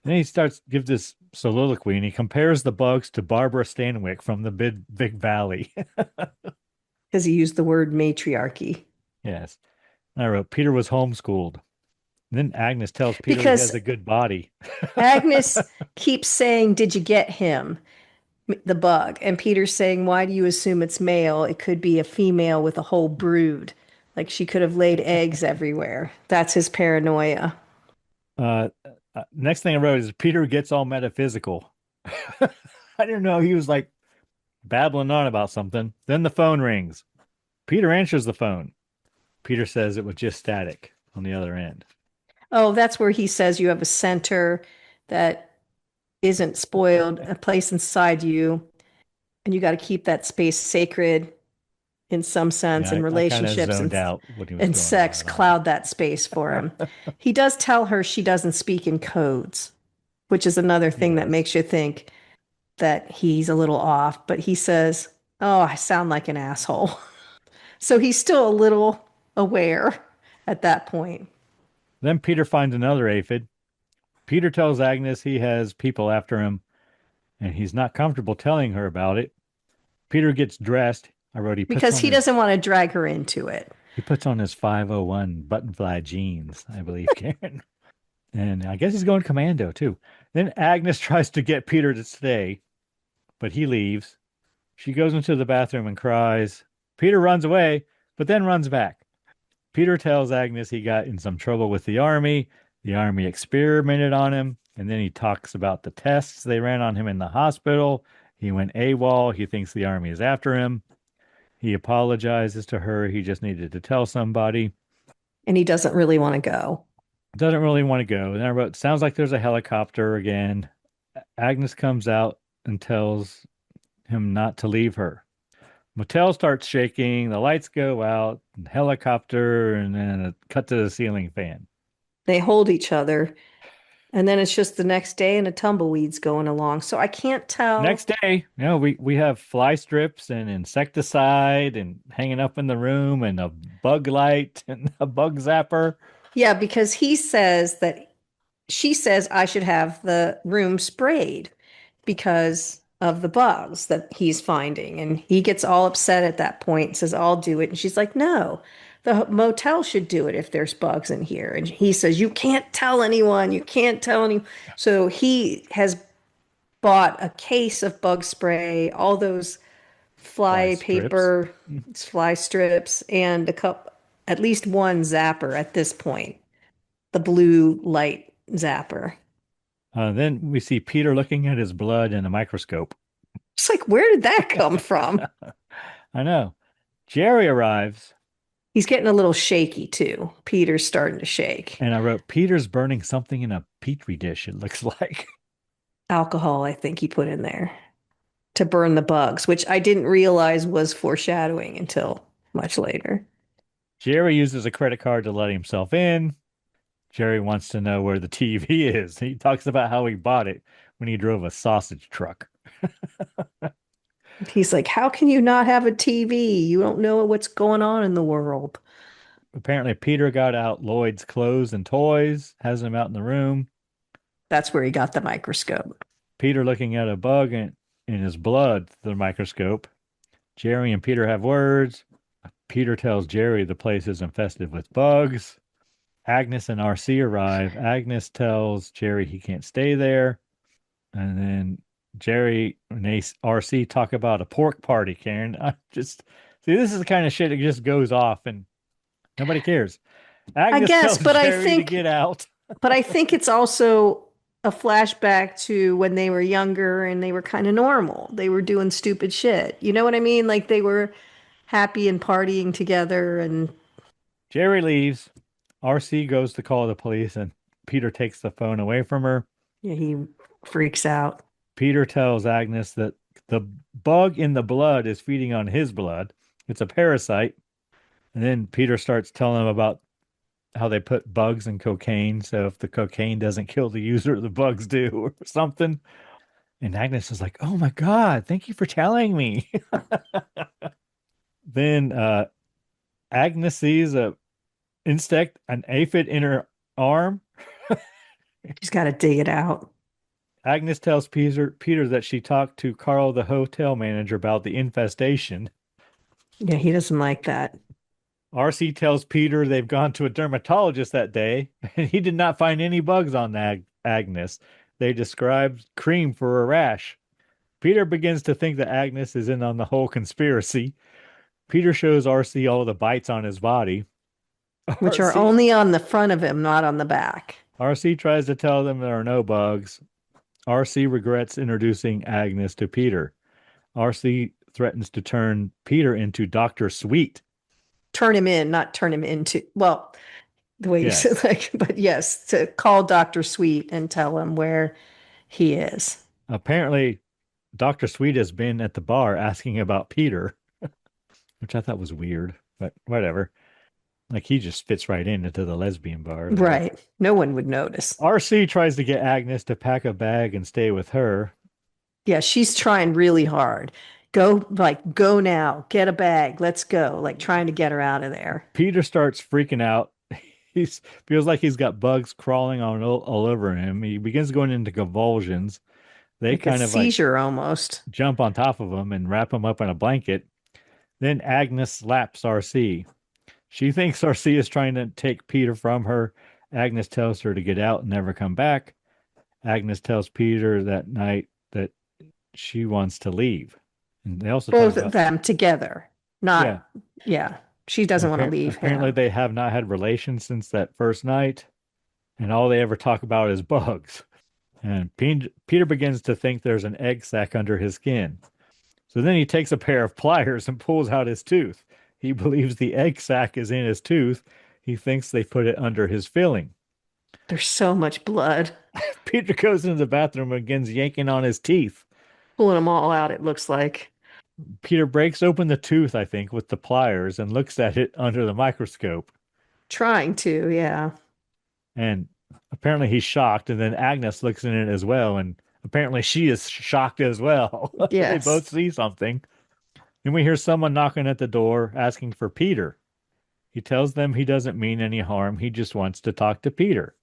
And then he gives this soliloquy, and he compares the bugs to Barbara Stanwyck from the Big Valley. Because he used the word matriarchy. Yes. And I wrote, Peter was homeschooled. And then Agnes tells Peter he has a good body. Agnes keeps saying, did you get him? The bug. And Peter's saying, why do you assume it's male? It could be a female with a whole brood. Like she could have laid eggs everywhere. That's his paranoia. Next thing I wrote is Peter gets all metaphysical. I didn't know he was like babbling on about something. Then the phone rings. Peter answers the phone. Peter says it was just static on the other end. Oh, that's where he says you have a center that isn't spoiled, a place inside you, and you got to keep that space sacred in some sense, and relationships and sex cloud that space for him. He does tell her she doesn't speak in codes, which is another thing that makes you think that he's a little off, but he says, oh, I sound like an asshole. So he's still a little aware at that point. Then Peter finds another aphid. Peter tells Agnes he has people after him, and he's not comfortable telling her about it. Peter gets dressed. I wrote because he doesn't want to drag her into it. He puts on his 501 button-fly jeans, I believe, Karen. And I guess he's going commando, too. Then Agnes tries to get Peter to stay, but he leaves. She goes into the bathroom and cries. Peter runs away, but then runs back. Peter tells Agnes he got in some trouble with the army. The army experimented on him. And then he talks about the tests they ran on him in the hospital. He went AWOL. He thinks the army is after him. He apologizes to her. He just needed to tell somebody. And he doesn't really want to go. Doesn't really want to go. Then I wrote, sounds like there's a helicopter again. Agnes comes out and tells him not to leave her. Motel starts shaking. The lights go out. Helicopter, and then a cut to the ceiling fan. They hold each other. And then it's just the next day and a tumbleweed's going along. So I can't tell. Next day, we have fly strips and insecticide and hanging up in the room and a bug light and a bug zapper. Yeah, because she says I should have the room sprayed because of the bugs that he's finding. And he gets all upset at that point and says, I'll do it. And she's like, no, the motel should do it if there's bugs in here. And he says, you can't tell anyone. You can't tell anyone. So he has bought a case of bug spray, all those fly paper, fly strips, and at least one zapper at this point, the blue light zapper. Then we see Peter looking at his blood in a microscope. It's like, where did that come from? I know. Jerry arrives. He's getting a little shaky too. Peter's starting to shake. And I wrote, Peter's burning something in a petri dish, it looks like. Alcohol, I think he put in there to burn the bugs, which I didn't realize was foreshadowing until much later. Jerry uses a credit card to let himself in. Jerry wants to know where the TV is. He talks about how he bought it when he drove a sausage truck. He's like, how can you not have a TV? You don't know what's going on in the world. Apparently, Peter got out Lloyd's clothes and toys, has him out in the room. That's where he got the microscope. Peter looking at a bug in his blood through the microscope. Jerry and Peter have words. Peter tells Jerry the place is infested with bugs. Agnes and RC arrive. Agnes tells Jerry he can't stay there. And then Jerry and RC talk about a pork party, Karen. This is the kind of shit that just goes off and nobody cares. Agnes tells Jerry to get out. But I think it's also a flashback to when they were younger and they were kind of normal. They were doing stupid shit. You know what I mean? Like they were happy and partying together. And Jerry leaves. RC goes to call the police and Peter takes the phone away from her. Yeah, he freaks out. Peter tells Agnes that the bug in the blood is feeding on his blood. It's a parasite. And then Peter starts telling him about how they put bugs in cocaine. So if the cocaine doesn't kill the user, the bugs do or something. And Agnes is like, oh my God, thank you for telling me. Then Agnes sees an aphid in her arm. She's got to dig it out. Agnes tells Peter that she talked to Carl, the hotel manager, about the infestation. Yeah, he doesn't like that. RC tells Peter they've gone to a dermatologist that day, and he did not find any bugs on Agnes. They described cream for a rash. Peter begins to think that Agnes is in on the whole conspiracy. Peter shows RC all the bites on his body. Which are only on the front of him, not on the back. RC tries to tell them there are no bugs. RC regrets introducing Agnes to Peter. RC threatens to turn Peter into Dr. Sweet. Turn him in, not turn him into, well, the way you said, but yes, to call Dr. Sweet and tell him where he is. Apparently, Dr. Sweet has been at the bar asking about Peter, which I thought was weird, but whatever. Like he just fits right into the lesbian bar. Right. No one would notice. RC tries to get Agnes to pack a bag and stay with her. Yeah, she's trying really hard. Go now, get a bag, let's go. Like trying to get her out of there. Peter starts freaking out. He feels like he's got bugs crawling all over him. He begins going into convulsions. They like kind a of seizure almost. Jump on top of him and wrap him up in a blanket. Then Agnes slaps RC. She thinks RC is trying to take Peter from her. Agnes tells her to get out and never come back. Agnes tells Peter that night that she wants to leave. And they also both of them together. She doesn't want to leave Apparently they have not had relations since that first night. And all they ever talk about is bugs. And Peter begins to think there's an egg sac under his skin. So then he takes a pair of pliers and pulls out his tooth. He believes the egg sac is in his tooth. He thinks they put it under his filling. There's so much blood. Peter goes into the bathroom and begins yanking on his teeth. Pulling them all out, it looks like. Peter breaks open the tooth, I think, with the pliers and looks at it under the microscope. Trying to, yeah. And apparently he's shocked. And then Agnes looks in it as well. And apparently she is shocked as well. They Yes. both see something. Then we hear someone knocking at the door asking for Peter. He tells them he doesn't mean any harm. He just wants to talk to Peter.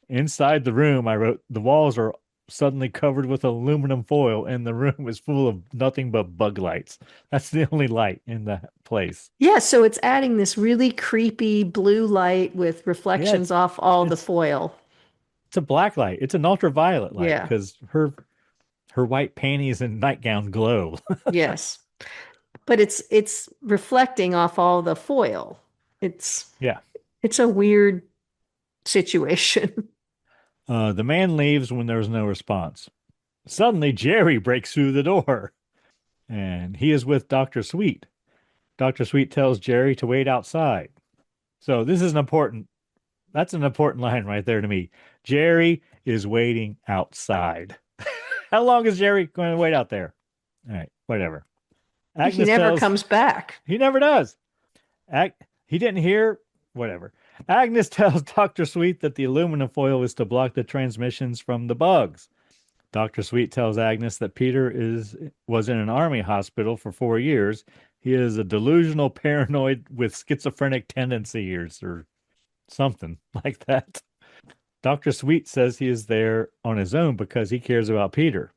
Inside the room, I wrote, the walls are suddenly covered with aluminum foil and the room is full of nothing but bug lights. That's the only light in the place. Yeah, so it's adding this really creepy blue light with reflections off all the foil. It's a black light. It's an ultraviolet light Yeah. because her white panties and nightgown glow. Yes. But it's reflecting off all the foil. It's a weird situation. The man leaves when there's no response. Suddenly, Jerry breaks through the door, and he is with Dr. Sweet. Dr. Sweet tells Jerry to wait outside. So this is that's an important line right there to me. Jerry is waiting outside. How long is Jerry going to wait out there? All right, whatever. Agnes he never comes back. He never does. He didn't hear, whatever. Agnes tells Dr. Sweet that the aluminum foil is to block the transmissions from the bugs. Dr. Sweet tells Agnes that Peter was in an army hospital for 4 years. He is a delusional paranoid with schizophrenic tendencies or something like that. Dr. Sweet says he is there on his own because he cares about Peter.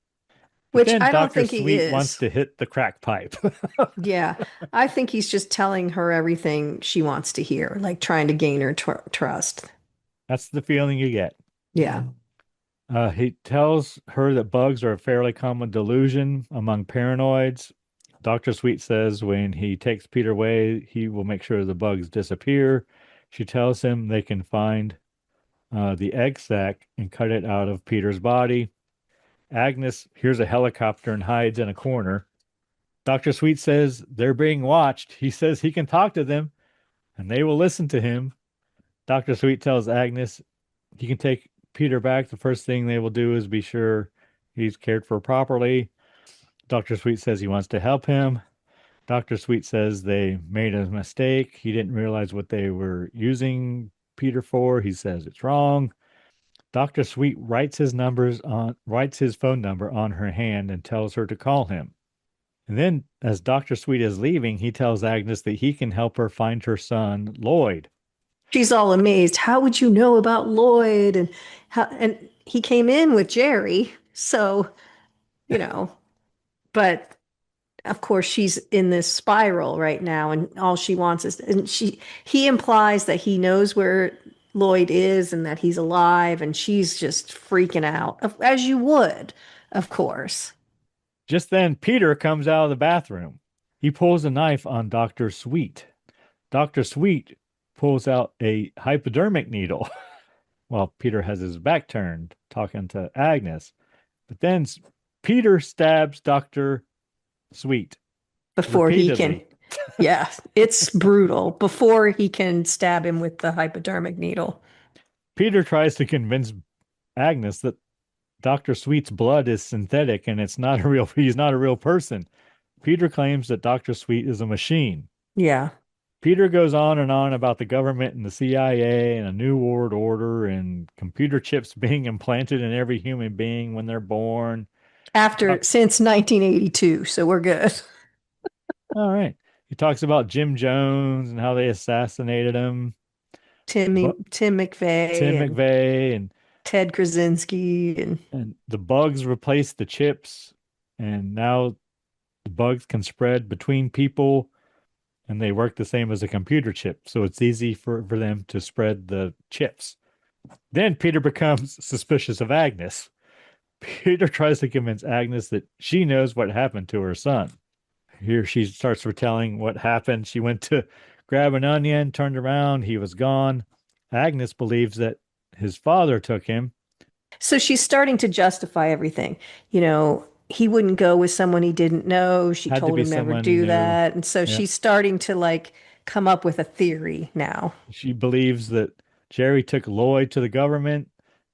Which I don't think he Sweet is. wants to hit the crack pipe. Yeah, I think he's just telling her everything she wants to hear, like trying to gain her trust. That's the feeling you get. Yeah. He tells her that bugs are a fairly common delusion among paranoids. Dr. Sweet says when he takes Peter away, he will make sure the bugs disappear. She tells him they can find the egg sac and cut it out of Peter's body. Agnes hears a helicopter and hides in a corner. Dr. Sweet says they're being watched. He says he can talk to them and they will listen to him. Dr. Sweet tells Agnes he can take Peter back. The first thing they will do is be sure he's cared for properly. Dr. Sweet says he wants to help him. Dr. Sweet says they made a mistake. He didn't realize what they were using Peter for. He says it's wrong. Dr. Sweet writes his phone number on her hand and tells her to call him. And then as Dr. Sweet is leaving, he tells Agnes that he can help her find her son, Lloyd. She's all amazed. How would you know about Lloyd? And he came in with Jerry. So, but of course she's in this spiral right now and all she wants is, and he implies that he knows where Lloyd is and that he's alive, and she's just freaking out, as you would, of course. Just then, Peter comes out of the bathroom. He pulls a knife on Dr. Sweet. Dr. Sweet pulls out a hypodermic needle while Peter has his back turned, talking to Agnes. But then Peter stabs Dr. Sweet. Before repeatedly. he can... Yeah, it's brutal. Before he can stab him with the hypodermic needle. Peter tries to convince Agnes that Dr. Sweet's blood is synthetic and he's not a real person. Peter claims that Dr. Sweet is a machine. Yeah. Peter goes on and on about the government and the CIA and a new world order and computer chips being implanted in every human being when they're born. Since 1982, so we're good. All right. He talks about Jim Jones and how they assassinated him. Tim McVeigh and Ted Krasinski and the bugs replaced the chips, and now the bugs can spread between people and they work the same as a computer chip, so it's easy for them to spread the chips. Then Peter becomes suspicious of Agnes. Peter tries to convince Agnes that she knows what happened to her son. Here she starts retelling what happened. She went to grab an onion, turned around, he was gone. Agnes believes that his father took him. So she's starting to justify everything. he wouldn't go with someone he didn't know. She Had to told be him never someone he do knew. that. And so Yeah. she's starting to like come up with a theory now. She believes that Jerry took Lloyd to the government.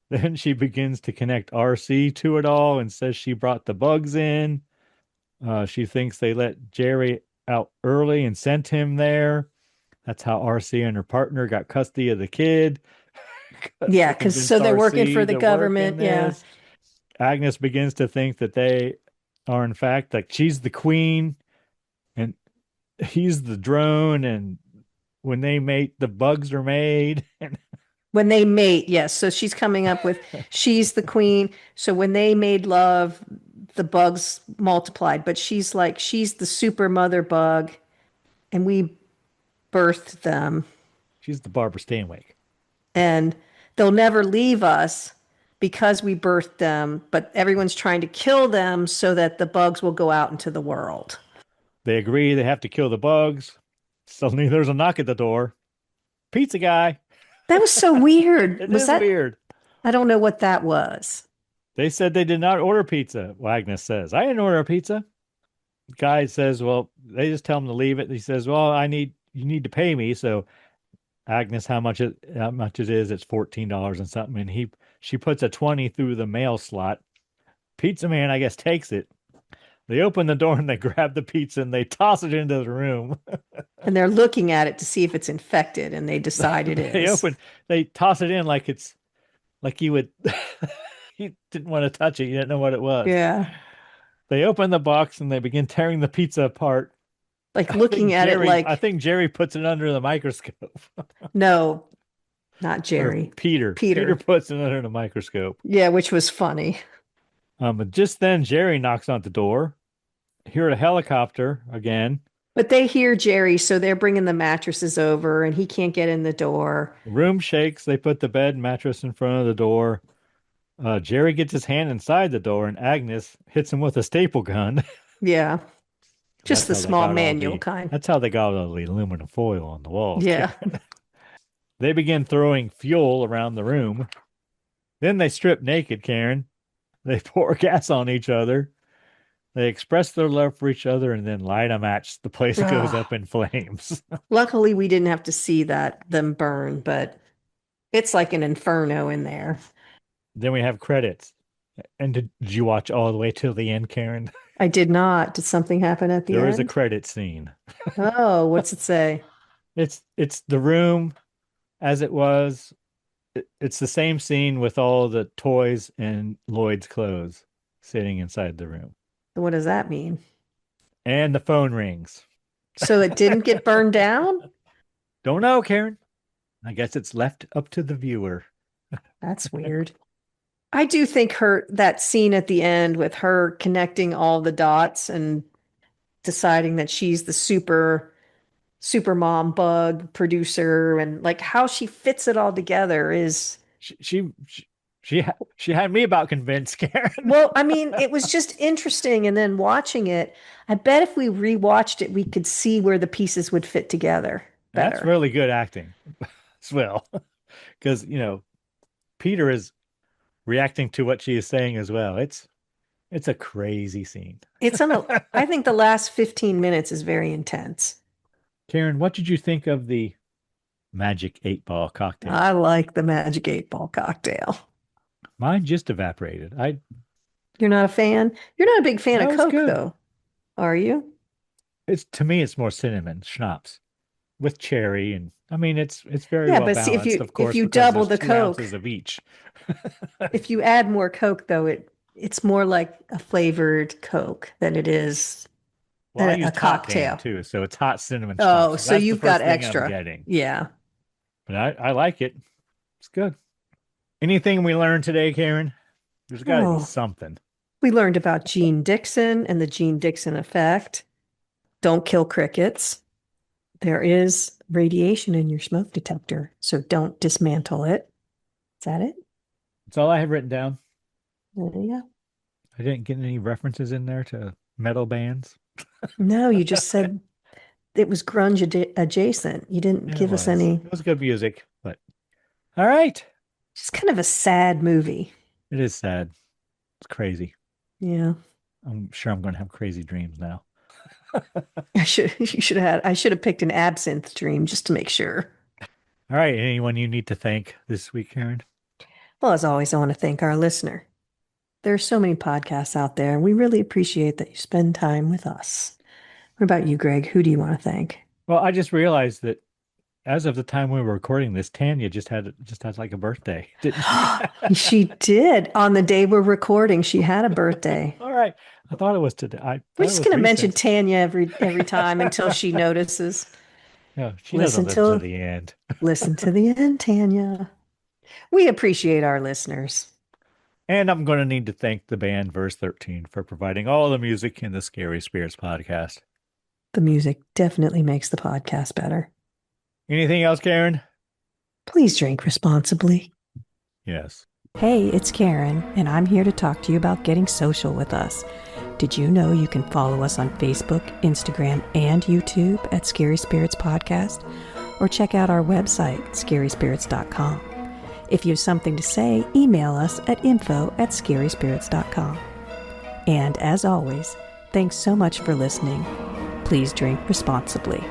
Then she begins to connect RC to it all and says she brought the bugs in. She thinks they let Jerry out early and sent him there. That's how RC and her partner got custody of the kid. Yeah, They because convinced so they're working for RC the to work in government. Yeah. this. Agnes begins to think that they are, in fact, like she's the queen and he's the drone. And when they mate, the bugs are made. And When they mate, yes. So she's coming up with she's the queen. So when they made love, the bugs multiplied. But she's like, she's the super mother bug, and we birthed them, she's the Barbara Stanwyck. and they'll never leave us because we birthed them. But everyone's trying to kill them so that the bugs will go out into the world. They agree they have to kill the bugs. Suddenly there's a knock at the door. Pizza guy. That was so weird. It Was is that? weird. I don't know what that was. They said they did not order pizza. Well, Agnes says, I didn't order a pizza. The guy says, well, they just tell him to leave it. He says, well, you need to pay me. So Agnes, how much it is, it's $14 and something. And she puts a 20 through the mail slot. Pizza man, I guess, takes it. They open the door and they grab the pizza and they toss it into the room. And they're looking at it to see if it's infected, and they decide it is. They toss it in like it's like you would, you didn't want to touch it. You didn't know what it was. Yeah. They open the box and they begin tearing the pizza apart. Like looking at it like, I think Jerry puts it under the microscope. no, not Or Jerry. Peter. Peter. Peter puts it under the microscope. Yeah, which was funny. But just then Jerry knocks on the door. Hear a helicopter again. But they hear Jerry, so they're bringing the mattresses over, and he can't get in the door. The room shakes. They put the bed and mattress in front of the door. Jerry gets his hand inside the door, and Agnes hits him with a staple gun. Yeah. Just the That's how they small got manual kind. That's how they got all the aluminum foil on the walls. Yeah. They begin throwing fuel around the room. Then they strip naked, Karen. They pour gas on each other. They express their love for each other and then light a match. The place goes up in flames. Luckily, we didn't have to see them burn, but it's like an inferno in there. Then we have credits. And did you watch all the way till the end, Karen? I did not. Did something happen at the end? There is a credit scene. Oh, what's it say? It's the room as it was. It's the same scene with all the toys and Lloyd's clothes sitting inside the room. What does that mean? And the phone rings. So it didn't get burned down? Don't know, Karen. I guess it's left up to the viewer. That's weird. I do think that scene at the end with her connecting all the dots and deciding that she's the super mom bug producer, and like how she fits it all together is she had me about convinced, Karen. well, I mean, it was just interesting. And then watching it, I bet if we rewatched it, we could see where the pieces would fit together better. That's really good acting as well. Because, Peter is reacting to what she is saying as well. It's a crazy scene. I think the last 15 minutes is very intense. Karen, what did you think of the Magic 8-Ball cocktail? I like the Magic 8-Ball cocktail. Mine just evaporated. You're not a fan? You're not a big fan of Coke, good. though, are you? To me, it's more cinnamon schnapps with cherry, and I mean it's very Yeah, well but balanced. see, Of course, if you because double there's the 2 Coke, ounces of each. if you add more Coke, though, it's more like a flavored Coke than it is Well, I a used cocktail hot too, so it's hot cinnamon. Oh, schnapps. so That's the you've got first thing I'm extra. getting. Yeah. But I like it. It's good. Anything we learned today, Karen? There's got to be something. We learned about Gene Dixon and the Gene Dixon effect. Don't kill crickets. There is radiation in your smoke detector, so don't dismantle it. Is that it? That's all I have written down. Yeah. I didn't get any references in there to metal bands. No, you just said it was grunge adjacent. You didn't give us any. It was good music, but all right. Just kind of a sad movie. It is sad. It's crazy. Yeah. I'm sure I'm going to have crazy dreams now. I should have picked an absinthe dream just to make sure. All right. Anyone you need to thank this week, Karen? Well, as always, I want to thank our listener. There are so many podcasts out there, and we really appreciate that you spend time with us. What about you, Greg? Who do you want to thank? Well, I just realized that as of the time we were recording this, Tanya just had like a birthday, didn't she? She did. On the day we're recording, she had a birthday. All right. I thought it was today. We're just going to mention Tanya every time until she notices. No, she doesn't listen to the end. Listen to the end, Tanya. We appreciate our listeners. And I'm going to need to thank the band Verse 13 for providing all the music in the Scary Spirits podcast. The music definitely makes the podcast better. Anything else, Karen? Please drink responsibly. Yes. Hey, it's Karen, and I'm here to talk to you about getting social with us. Did you know you can follow us on Facebook, Instagram, and YouTube at Scary Spirits Podcast? Or check out our website, scaryspirits.com. If you have something to say, email us at info@scaryspirits.com. And as always, thanks so much for listening. Please drink responsibly.